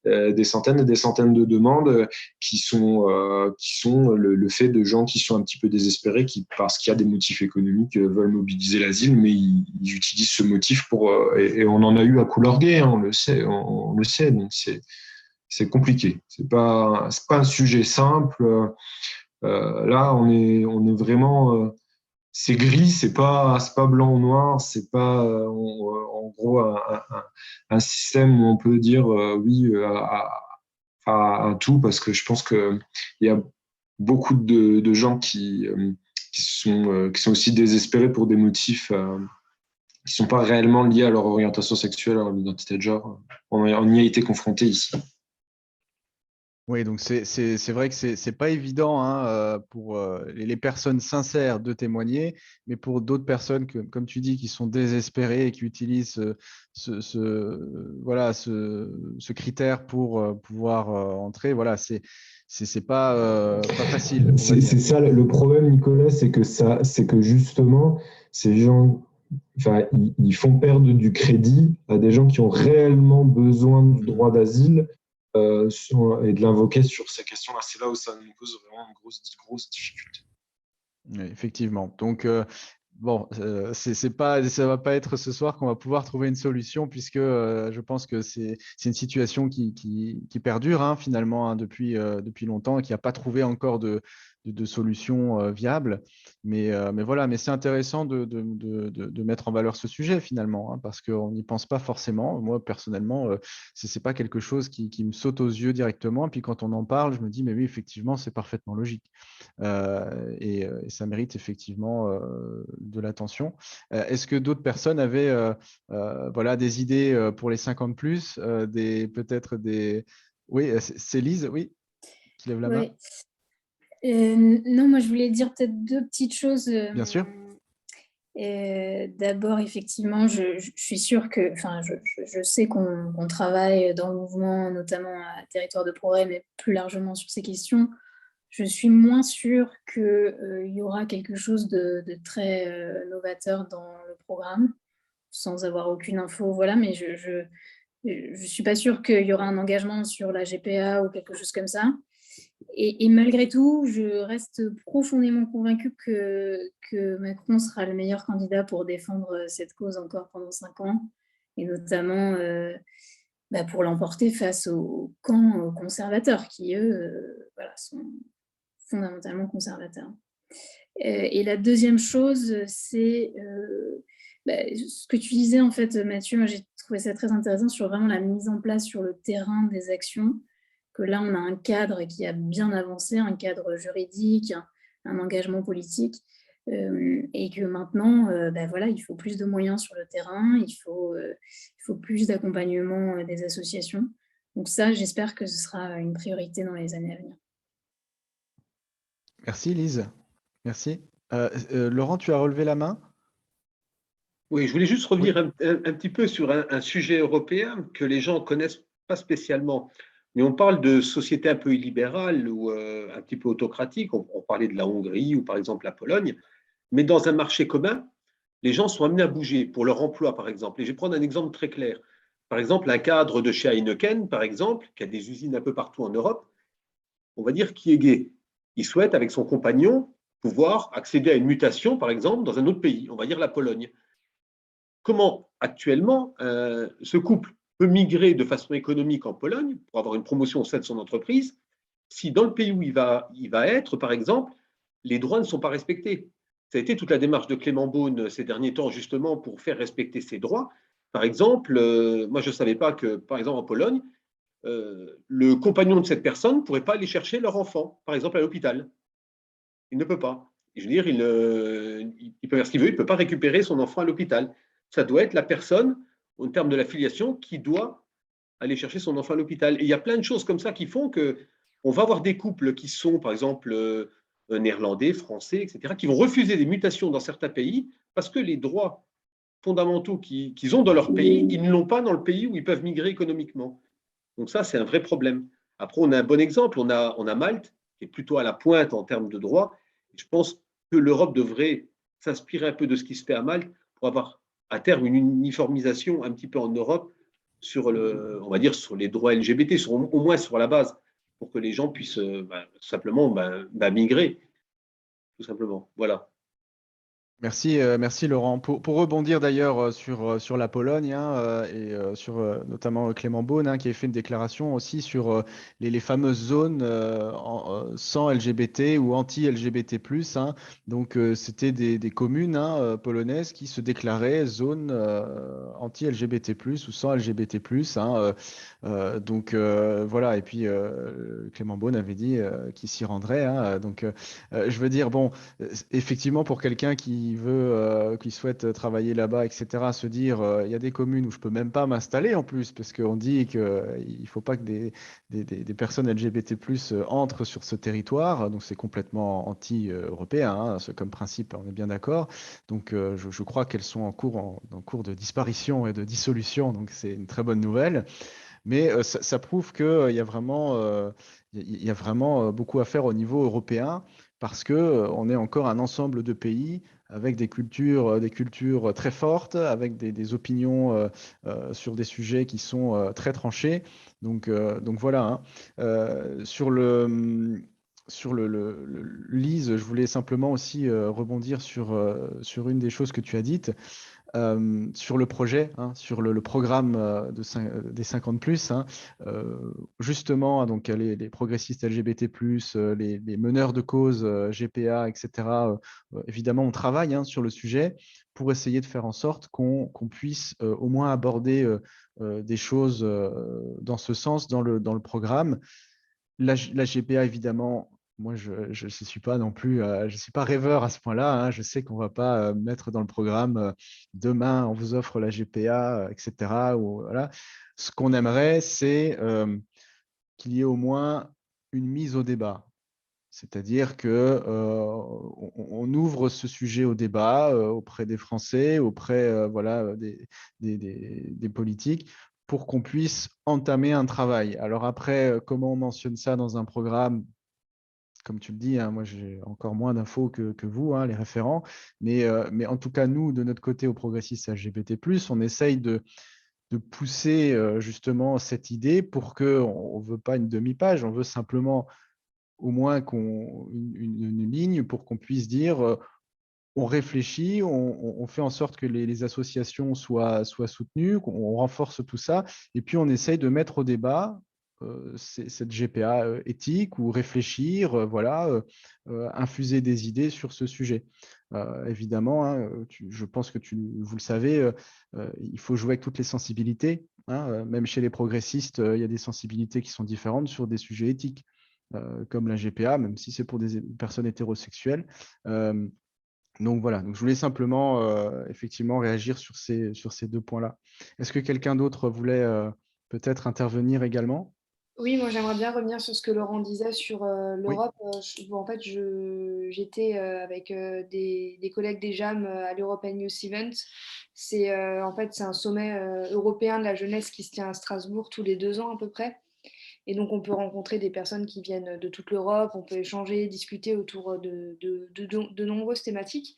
des centaines et des centaines de demandes qui sont le fait de gens qui sont un petit peu désespérés, qui parce qu'il y a des motifs économiques veulent mobiliser l'asile, mais ils utilisent ce motif et on en a eu à Coulorguet, hein, on le sait, donc c'est compliqué. C'est pas un sujet simple. Là, on est vraiment c'est gris, c'est pas blanc ou noir, c'est pas en gros un système où on peut dire oui à tout, parce que je pense que il y a beaucoup de gens qui sont aussi désespérés pour des motifs qui sont pas réellement liés à leur orientation sexuelle, à leur identité de genre. On y a été confronté ici. Oui, donc c'est vrai que c'est pas évident hein, pour les personnes sincères de témoigner, mais pour d'autres personnes, comme tu dis, qui sont désespérées et qui utilisent ce critère pour pouvoir entrer, voilà, c'est pas facile. C'est ça le problème, Nicolas, c'est que justement, ces gens, ils font perdre du crédit à des gens qui ont réellement besoin du droit d'asile. Et de l'invoquer sur ces questions-là. C'est là où ça nous pose vraiment une grosse difficulté. Oui, effectivement. Donc, ça va pas être ce soir qu'on va pouvoir trouver une solution, puisque je pense que c'est une situation qui perdure hein, finalement hein, depuis longtemps et qui n'a pas trouvé encore de de solutions viables. Mais voilà, mais c'est intéressant de mettre en valeur ce sujet finalement, hein, parce qu'on n'y pense pas forcément. Moi, personnellement, ce n'est pas quelque chose qui me saute aux yeux directement. Et puis quand on en parle, je me dis, mais oui, effectivement, c'est parfaitement logique. Et ça mérite effectivement de l'attention. Est-ce que d'autres personnes avaient voilà, des idées pour les 50 plus, peut-être des... Oui, c'est Lise, oui, qui lève la main. Non, moi je voulais dire peut-être deux petites choses. Bien sûr. D'abord, effectivement, je suis sûre que, enfin, je sais qu'on travaille dans le mouvement, notamment à Territoire de Progrès, mais plus largement sur ces questions. Je suis moins sûre qu'il y aura quelque chose de très novateur dans le programme, sans avoir aucune info, voilà, mais je suis pas sûre qu'il y aura un engagement sur la GPA ou quelque chose comme ça. Et malgré tout, je reste profondément convaincue que Macron sera le meilleur candidat pour défendre cette cause encore pendant 5 ans, et notamment pour l'emporter face au camp conservateur, qui, eux, voilà, sont fondamentalement conservateurs. Et la deuxième chose, c'est ce que tu disais, en fait, Mathieu, moi j'ai trouvé ça très intéressant sur vraiment la mise en place sur le terrain des actions, que là, on a un cadre qui a bien avancé, un cadre juridique, un engagement politique, et que maintenant, voilà, il faut plus de moyens sur le terrain, il faut plus d'accompagnement des associations. Donc ça, j'espère que ce sera une priorité dans les années à venir. Merci, Lise. Merci. Laurent, tu as relevé la main? Oui, je voulais juste revenir un petit peu sur un sujet européen que les gens ne connaissent pas spécialement. Mais on parle de sociétés un peu illibérales ou un petit peu autocratiques. On parlait de la Hongrie ou par exemple la Pologne. Mais dans un marché commun, les gens sont amenés à bouger pour leur emploi, par exemple. Et je vais prendre un exemple très clair. Par exemple, un cadre de chez Heineken, par exemple, qui a des usines un peu partout en Europe, on va dire qui est gay. Il souhaite, avec son compagnon, pouvoir accéder à une mutation, par exemple, dans un autre pays, on va dire la Pologne. Comment, actuellement, ce couple peut migrer de façon économique en Pologne pour avoir une promotion au sein de son entreprise, si dans le pays où il va être, par exemple, les droits ne sont pas respectés. Ça a été toute la démarche de Clément Beaune ces derniers temps, justement, pour faire respecter ses droits. Par exemple, moi, je ne savais pas que, par exemple, en Pologne, le compagnon de cette personne ne pourrait pas aller chercher leur enfant, par exemple, à l'hôpital. Il ne peut pas. Je veux dire, il peut faire ce qu'il veut, il ne peut pas récupérer son enfant à l'hôpital. Ça doit être la personne, en termes de la filiation, qui doit aller chercher son enfant à l'hôpital. Et il y a plein de choses comme ça qui font qu'on va avoir des couples qui sont, par exemple, néerlandais, français, etc., qui vont refuser des mutations dans certains pays parce que les droits fondamentaux qu'ils ont dans leur pays, ils ne l'ont pas dans le pays où ils peuvent migrer économiquement. Donc ça, c'est un vrai problème. Après, on a un bon exemple, on a Malte, qui est plutôt à la pointe en termes de droits. Et je pense que l'Europe devrait s'inspirer un peu de ce qui se fait à Malte pour avoir à terme une uniformisation un petit peu en Europe sur on va dire sur les droits LGBT, au moins sur la base, pour que les gens puissent simplement migrer, tout simplement. Voilà. Merci, merci Laurent. Pour rebondir d'ailleurs sur la Pologne et sur notamment Clément Beaune qui a fait une déclaration aussi sur les fameuses zones sans LGBT ou anti-LGBT+. Donc c'était des communes polonaises qui se déclaraient zones anti-LGBT+, ou sans LGBT+. Donc voilà, et puis Clément Beaune avait dit qu'il s'y rendrait. Donc je veux dire, bon, effectivement, pour quelqu'un qui souhaite travailler là-bas, etc., se dire, il y a des communes où je peux même pas m'installer en plus, parce qu'on dit qu'il ne faut pas que des personnes LGBT+ entrent sur ce territoire, donc c'est complètement anti-européen, comme principe, on est bien d'accord. Donc je crois qu'elles sont en cours de disparition et de dissolution, donc c'est une très bonne nouvelle. Mais ça prouve qu'il y a vraiment beaucoup à faire au niveau européen parce qu'on est encore un ensemble de pays avec des cultures très fortes, avec des opinions sur des sujets qui sont très tranchés. Donc voilà. Sur Lise, je voulais simplement aussi rebondir sur une des choses que tu as dites. sur le projet, sur le programme des 50+, justement, donc les progressistes LGBT+, les meneurs de cause GPA, etc. Évidemment, on travaille sur le sujet pour essayer de faire en sorte qu'on puisse au moins aborder des choses dans ce sens dans le programme. La GPA, évidemment, moi, je ne suis pas non plus, je suis pas rêveur à ce point-là. Je sais qu'on ne va pas mettre dans le programme demain, on vous offre la GPA, etc. Ou, voilà. Ce qu'on aimerait, c'est qu'il y ait au moins une mise au débat. C'est-à-dire qu'on ouvre ce sujet au débat auprès des Français, auprès voilà, des politiques, pour qu'on puisse entamer un travail. Alors après, comment on mentionne ça dans un programme? Comme tu le dis, moi j'ai encore moins d'infos que vous, les référents, mais en tout cas, nous, de notre côté, au progressistes LGBT+, on essaye de pousser justement cette idée pour qu'on ne veut pas une demi-page, on veut simplement au moins une ligne pour qu'on puisse dire on réfléchit, on fait en sorte que les associations soient soutenues, qu'on renforce tout ça, et puis on essaye de mettre au débat cette GPA éthique ou réfléchir, voilà, infuser des idées sur ce sujet. Évidemment, je pense que vous le savez, il faut jouer avec toutes les sensibilités. Même chez les progressistes, il y a des sensibilités qui sont différentes sur des sujets éthiques, comme la GPA, même si c'est pour des personnes hétérosexuelles. Donc voilà, donc je voulais simplement effectivement réagir sur ces deux points-là. Est-ce que quelqu'un d'autre voulait peut-être intervenir également? Oui, moi j'aimerais bien revenir sur ce que Laurent disait sur Oui. l'Europe. En fait, j'étais avec des collègues des JAM à l'European Youth Event. En fait, c'est un sommet européen de la jeunesse qui se tient à Strasbourg tous les 2 ans à peu près. Et donc, on peut rencontrer des personnes qui viennent de toute l'Europe, on peut échanger, discuter autour de nombreuses thématiques.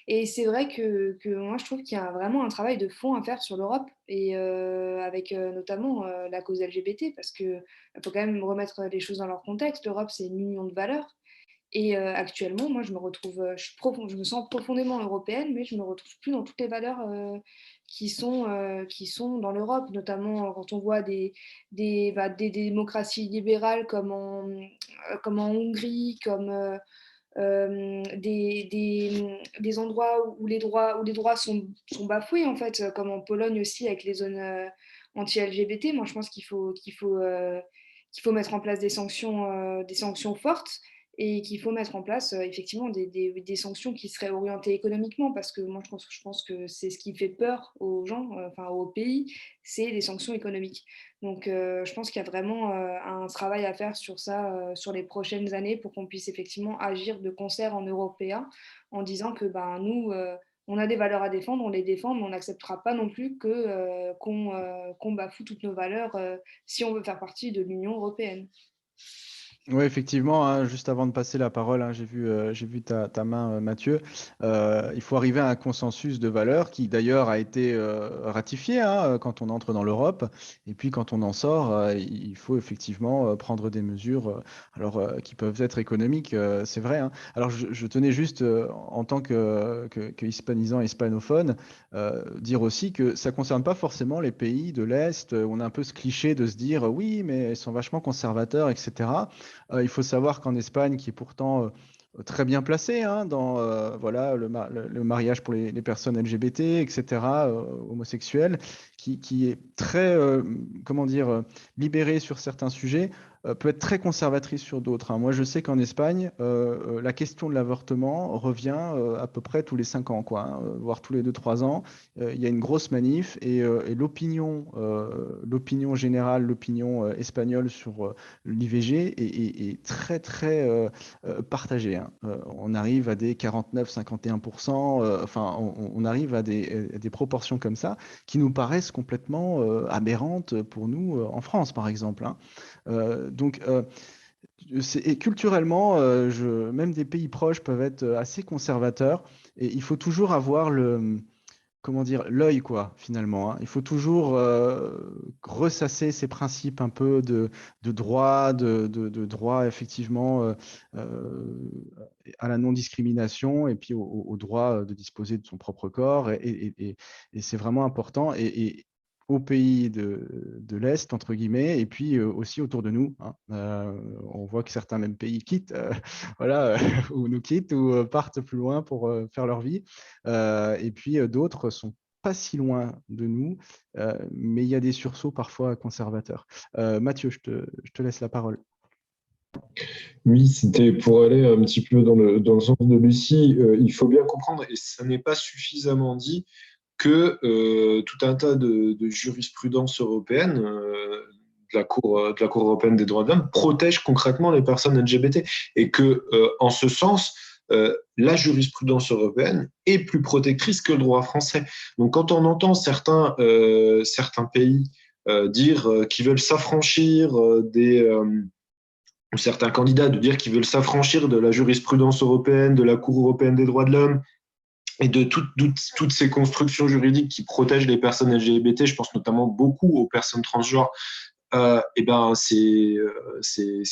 Et c'est vrai que moi, je trouve qu'il y a vraiment un travail de fond à faire sur l'Europe, et avec notamment la cause LGBT, parce qu'il faut quand même remettre les choses dans leur contexte. L'Europe, c'est une union de valeurs. Et actuellement, moi, je me sens profondément européenne, mais je ne me retrouve plus dans toutes les valeurs qui sont dans l'Europe, notamment quand on voit des démocraties libérales comme en Hongrie, comme des endroits où les droits sont bafoués, en fait, comme en Pologne aussi, avec les zones anti-LGBT. Moi, je pense qu'il faut mettre en place des sanctions fortes, et qu'il faut mettre en place effectivement des sanctions qui seraient orientées économiquement, parce que moi je pense que c'est ce qui fait peur aux gens, enfin aux pays, c'est les sanctions économiques. Donc je pense qu'il y a vraiment un travail à faire sur ça sur les prochaines années, pour qu'on puisse effectivement agir de concert en européen, en disant que nous, on a des valeurs à défendre, on les défend, mais on n'acceptera pas non plus qu'on bafoue toutes nos valeurs si on veut faire partie de l'Union européenne. Oui, effectivement, juste avant de passer la parole, j'ai vu ta main, Mathieu. Il faut arriver à un consensus de valeurs qui, d'ailleurs, a été ratifié quand on entre dans l'Europe. Et puis, quand on en sort, il faut effectivement prendre des mesures qui peuvent être économiques, c'est vrai. Alors, je tenais juste, en tant que hispanisant, hispanophone, dire aussi que ça ne concerne pas forcément les pays de l'Est. On a un peu ce cliché de se dire, oui, mais ils sont vachement conservateurs, etc. Il faut savoir qu'en Espagne, qui est pourtant très bien placée dans voilà, le mariage pour les personnes LGBT, etc., homosexuels, qui est très, comment dire, libérée sur certains sujets, peut être très conservatrice sur d'autres. Moi, je sais qu'en Espagne, la question de l'avortement revient à peu près tous les 5 ans, voire tous les 2-3 ans. Il y a une grosse manif, et l'opinion générale, l'opinion espagnole sur l'IVG est très, très partagée. On arrive à des 49-51%, enfin, on arrive à des proportions comme ça qui nous paraissent complètement aberrantes pour nous en France, par exemple. Donc, et culturellement, même des pays proches peuvent être assez conservateurs, et il faut toujours avoir comment dire, l'œil, quoi, finalement, hein. Il faut toujours ressasser ces principes un peu de droit, de droit, effectivement, à la non-discrimination et puis au droit de disposer de son propre corps. Et c'est vraiment important. Et aux pays de l'Est, entre guillemets, et puis aussi autour de nous, hein. On voit que certains même pays quittent, voilà, ou nous quittent, ou partent plus loin pour faire leur vie. Et puis d'autres sont pas si loin de nous, mais il y a des sursauts parfois conservateurs. Mathieu, je te laisse la parole. Oui, c'était pour aller un petit peu dans le sens de Lucie. Il faut bien comprendre, et ça n'est pas suffisamment dit, que tout un tas de jurisprudence européenne, de la Cour européenne des droits de l'homme, protège concrètement les personnes LGBT. Et que, en ce sens, la jurisprudence européenne est plus protectrice que le droit français. Donc, quand on entend certains pays dire qu'ils veulent s'affranchir ou certains candidats de dire qu'ils veulent s'affranchir de la jurisprudence européenne, de la Cour européenne des droits de l'homme et de toutes ces constructions juridiques qui protègent les personnes LGBT, je pense notamment beaucoup aux personnes transgenres, et ben c'est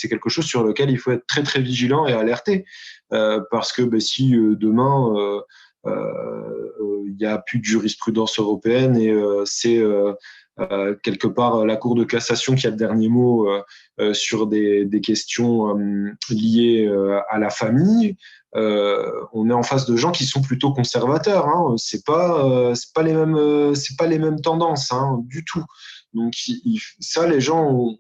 quelque chose sur lequel il faut être très très vigilant et alerté, parce que si demain il n'y a plus de jurisprudence européenne et c'est quelque part la Cour de cassation qui a le dernier mot sur des questions liées à la famille. On est en face de gens qui sont plutôt conservateurs, hein. C'est pas les mêmes tendances, hein, du tout. Donc ça, les gens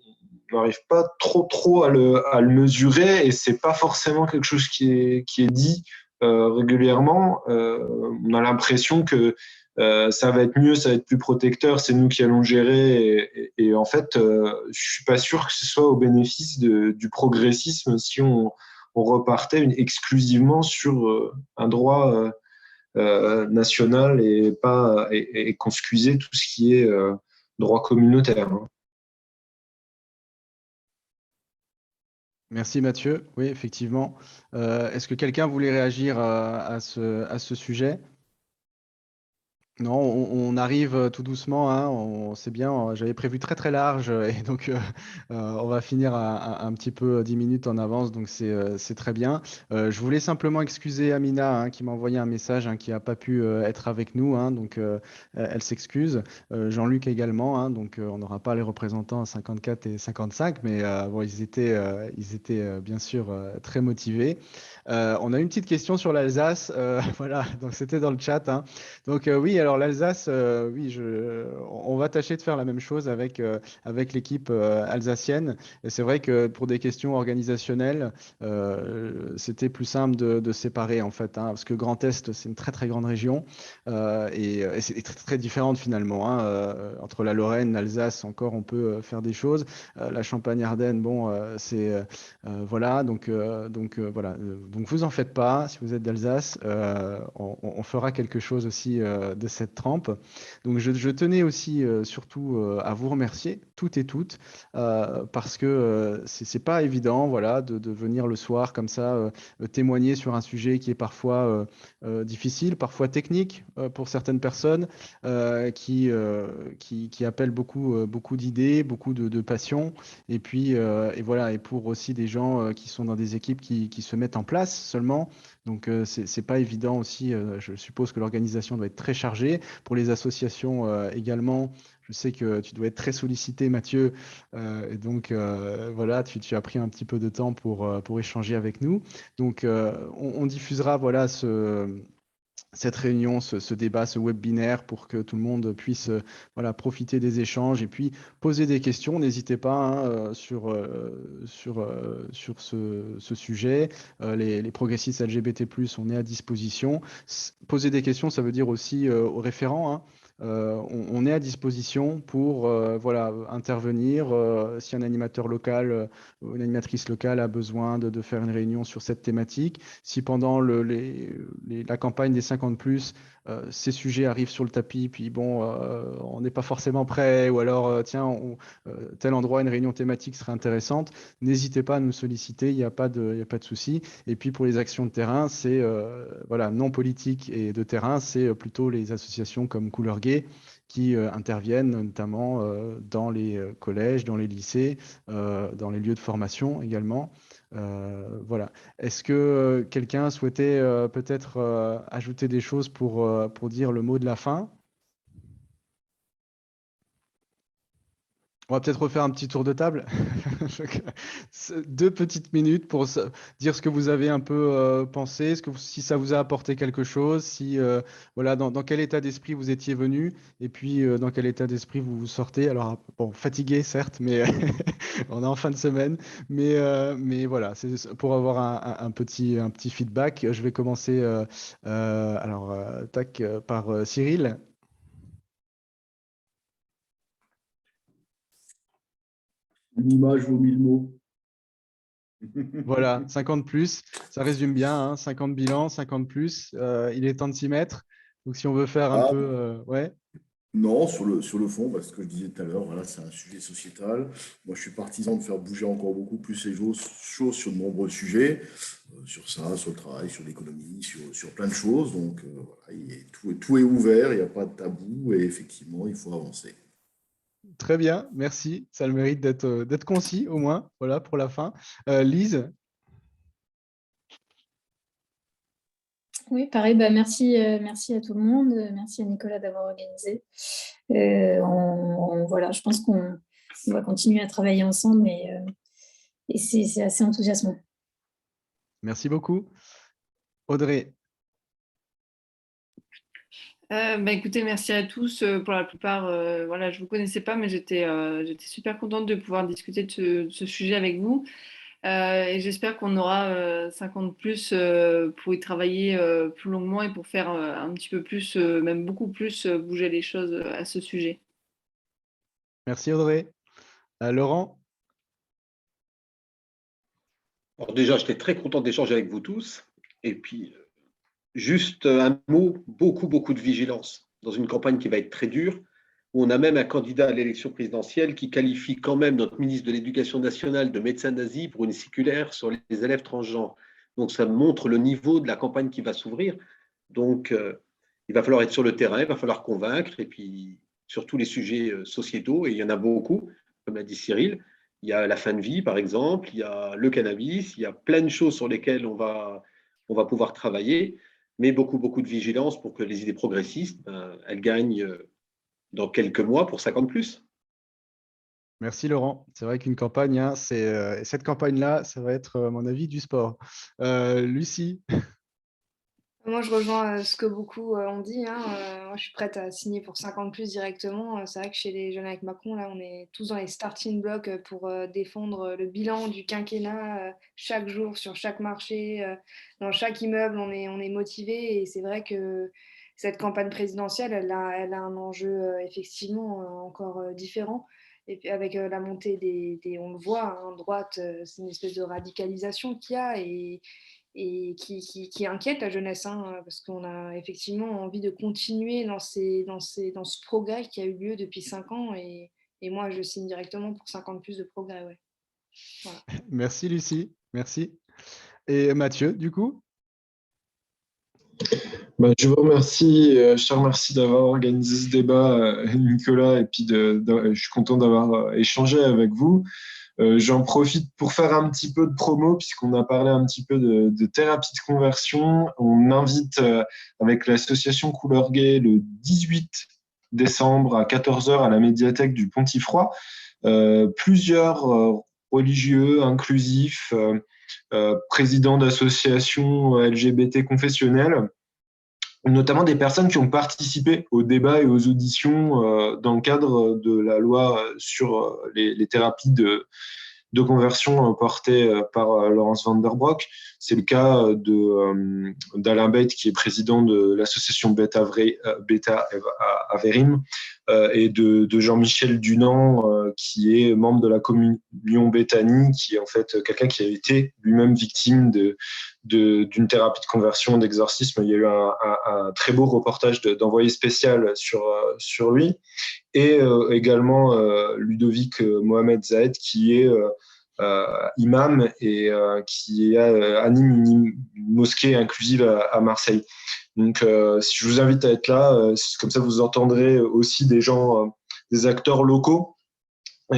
n'arrivent pas trop à le mesurer, et c'est pas forcément quelque chose qui est dit régulièrement. On a l'impression que ça va être mieux, ça va être plus protecteur, c'est nous qui allons gérer. Et en fait, je suis pas sûr que ce soit au bénéfice du progressisme si on repartait exclusivement sur un droit national et qu'on excusait tout ce qui est droit communautaire, hein. Merci Mathieu. Oui, effectivement. Est-ce que quelqu'un voulait réagir à ce sujet? Non, on arrive tout doucement, hein, on sait bien, j'avais prévu très très large et donc on va finir un petit peu 10 minutes en avance, donc c'est très bien. Je voulais simplement excuser Amina, hein, qui m'a envoyé un message, hein, qui n'a pas pu être avec nous, hein, donc elle s'excuse. Jean-Luc également, hein, donc on n'aura pas les représentants à 54 et 55, mais bon, ils étaient bien sûr très motivés. On a une petite question sur l'Alsace, voilà, donc c'était dans le chat, hein. Donc oui, alors l'Alsace, oui, on va tâcher de faire la même chose avec l'équipe alsacienne. Et c'est vrai que pour des questions organisationnelles, c'était plus simple de séparer en fait, hein, parce que Grand Est, c'est une très très grande région et c'est très très différente finalement, hein, entre la Lorraine, l'Alsace, encore on peut faire des choses. La Champagne-Ardenne, bon, voilà, donc voilà, donc vous en faites pas. Si vous êtes d'Alsace, on fera quelque chose aussi de cette trempe. Donc je tenais aussi surtout à vous remercier toutes et toutes parce que c'est pas évident, voilà, de venir le soir comme ça témoigner sur un sujet qui est parfois difficile, parfois technique pour certaines personnes qui appellent beaucoup d'idées, beaucoup de passion. Et puis, et voilà, et pour aussi des gens qui sont dans des équipes qui se mettent en place seulement. Donc, c'est pas évident aussi. Je suppose que l'organisation doit être très chargée. Pour les associations également, je sais que tu dois être très sollicité, Mathieu. Et donc, voilà, tu as pris un petit peu de temps pour échanger avec nous. Donc, on diffusera, voilà, cette réunion, ce débat, ce webinaire pour que tout le monde puisse voilà, profiter des échanges et puis poser des questions. N'hésitez pas, hein, sur ce sujet. Les progressistes LGBT+, on est à disposition. Poser des questions, ça veut dire aussi aux référents, hein. on est à disposition pour voilà, intervenir si un animateur local ou une animatrice locale a besoin de faire une réunion sur cette thématique. Si pendant la campagne des 50+, ces sujets arrivent sur le tapis, puis bon, on n'est pas forcément prêt, ou alors, tiens, tel endroit, une réunion thématique serait intéressante, n'hésitez pas à nous solliciter, il n'y a pas de souci. Et puis pour les actions de terrain, c'est voilà, non politique et de terrain, c'est plutôt les associations comme Couleur Gay qui interviennent notamment dans les collèges, dans les lycées, dans les lieux de formation également. Voilà. Est-ce que quelqu'un souhaitait peut-être ajouter des choses pour dire le mot de la fin? On va peut-être refaire un petit tour de table. 2 petites minutes pour dire ce que vous avez un peu pensé, si ça vous a apporté quelque chose, si voilà, dans quel état d'esprit vous étiez venu, et puis dans quel état d'esprit vous sortez. Alors, bon, fatigué, certes, mais on est en fin de semaine. Mais voilà, c'est pour avoir un petit feedback. Je vais commencer alors, par Cyril. Une image vaut 1000 mots. Voilà, 50+, ça résume bien, hein, 50 bilans, 50+, il est temps de s'y mettre. Donc si on veut faire un peu, ouais. Non, sur le fond, parce que je disais tout à l'heure, voilà, c'est un sujet sociétal. Moi, je suis partisan de faire bouger encore beaucoup plus les choses sur de nombreux sujets, sur ça, sur le travail, sur l'économie, sur plein de choses. Donc, voilà, tout est ouvert, il n'y a pas de tabou et effectivement, il faut avancer. Très bien, merci. Ça a le mérite d'être concis au moins, voilà, pour la fin. Lise? Oui, pareil, bah merci à tout le monde, merci à Nicolas d'avoir organisé. Voilà, je pense qu'on va continuer à travailler ensemble et c'est assez enthousiasmant. Merci beaucoup. Audrey? Écoutez, merci à tous. Pour la plupart, voilà, je ne vous connaissais pas, mais j'étais super contente de pouvoir discuter de ce sujet avec vous. Et j'espère qu'on aura 50+ pour y travailler plus longuement et pour faire un petit peu plus, même beaucoup plus, bouger les choses à ce sujet. Merci Audrey. Laurent? Alors déjà, j'étais très content d'échanger avec vous tous. Et puis, juste un mot, beaucoup de vigilance dans une campagne qui va être très dure, où on a même un candidat à l'élection présidentielle qui qualifie quand même notre ministre de l'Éducation nationale de médecin nazi pour une circulaire sur les élèves transgenres. Donc ça montre le niveau de la campagne qui va s'ouvrir. Donc il va falloir être sur le terrain, il va falloir convaincre, et puis sur tous les sujets sociétaux, et il y en a beaucoup, comme l'a dit Cyril. Il y a la fin de vie, par exemple, il y a le cannabis, il y a plein de choses sur lesquelles on va pouvoir travailler, mais beaucoup de vigilance pour que les idées progressistes, elles gagnent dans quelques mois pour 50+. Merci Laurent. C'est vrai qu'une campagne, hein, cette campagne-là, ça va être, à mon avis, du sport. Lucie? Moi, je rejoins ce que beaucoup ont dit, hein. Moi, je suis prête à signer pour 50+ directement. C'est vrai que chez les Jeunes avec Macron, là, on est tous dans les starting blocks pour défendre le bilan du quinquennat chaque jour, sur chaque marché, dans chaque immeuble, on est motivés. Et c'est vrai que cette campagne présidentielle, elle a un enjeu effectivement encore différent. Et puis avec la montée on le voit, hein, droite, c'est une espèce de radicalisation qu'il y a et qui inquiète la jeunesse, hein, parce qu'on a effectivement envie de continuer dans ce progrès qui a eu lieu depuis 5 ans. Et moi, je signe directement pour 50+ de progrès. Ouais. Voilà. Merci Lucie, merci. Et Mathieu, du coup? Je vous remercie, je te remercie d'avoir organisé ce débat, Nicolas, et puis je suis content d'avoir échangé avec vous. J'en profite pour faire un petit peu de promo, puisqu'on a parlé un petit peu de thérapie de conversion. On invite avec l'association Couleur Gay le 18 décembre à 14h à la médiathèque du Pontifroy plusieurs religieux, inclusifs, présidents d'associations LGBT confessionnelles, notamment des personnes qui ont participé au débat et aux auditions dans le cadre de la loi sur les thérapies de conversion portée par Laurence Van der Broek. C'est le cas d'Alain Beit, qui est président de l'association Beta Averim, et de Jean-Michel Dunant, qui est membre de la communion Bethanie, qui est en fait quelqu'un qui a été lui-même victime d'une thérapie de conversion, d'exorcisme. Il y a eu un très beau reportage d'envoyé spécial sur lui. Et également Ludovic Mohamed Zahed, qui est imam et qui anime une mosquée inclusive à Marseille. Donc, si je vous invite à être là, comme ça vous entendrez aussi des gens, des acteurs locaux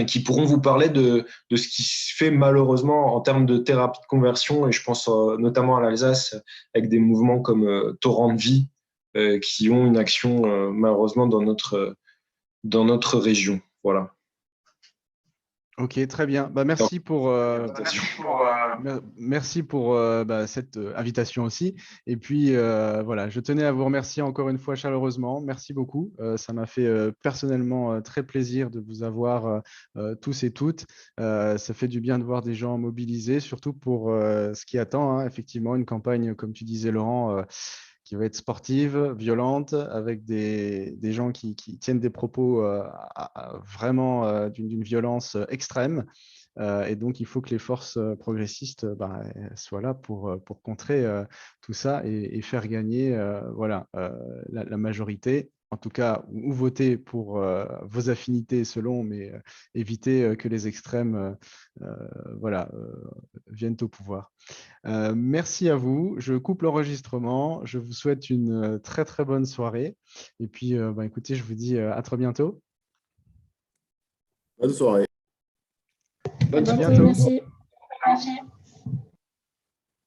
qui pourront vous parler de ce qui se fait malheureusement en termes de thérapie de conversion, et je pense notamment à l'Alsace, avec des mouvements comme Torrent de Vie, qui ont une action malheureusement dans notre région. Voilà. Ok, très bien. Merci pour cette invitation aussi. Et puis, voilà, je tenais à vous remercier encore une fois chaleureusement. Merci beaucoup. Ça m'a fait personnellement très plaisir de vous avoir tous et toutes. Ça fait du bien de voir des gens mobilisés, surtout pour ce qui attend, hein, effectivement, une campagne, comme tu disais, Laurent, qui va être sportive, violente, avec des gens qui tiennent des propos vraiment d'une violence extrême. Et donc, il faut que les forces progressistes soient là pour contrer tout ça et faire gagner la majorité. En tout cas, ou voter pour vos affinités selon, mais éviter que les extrêmes viennent au pouvoir. Merci à vous. Je coupe l'enregistrement. Je vous souhaite une très, très bonne soirée. Et puis, écoutez, je vous dis à très bientôt. Bonne soirée. À bientôt, merci.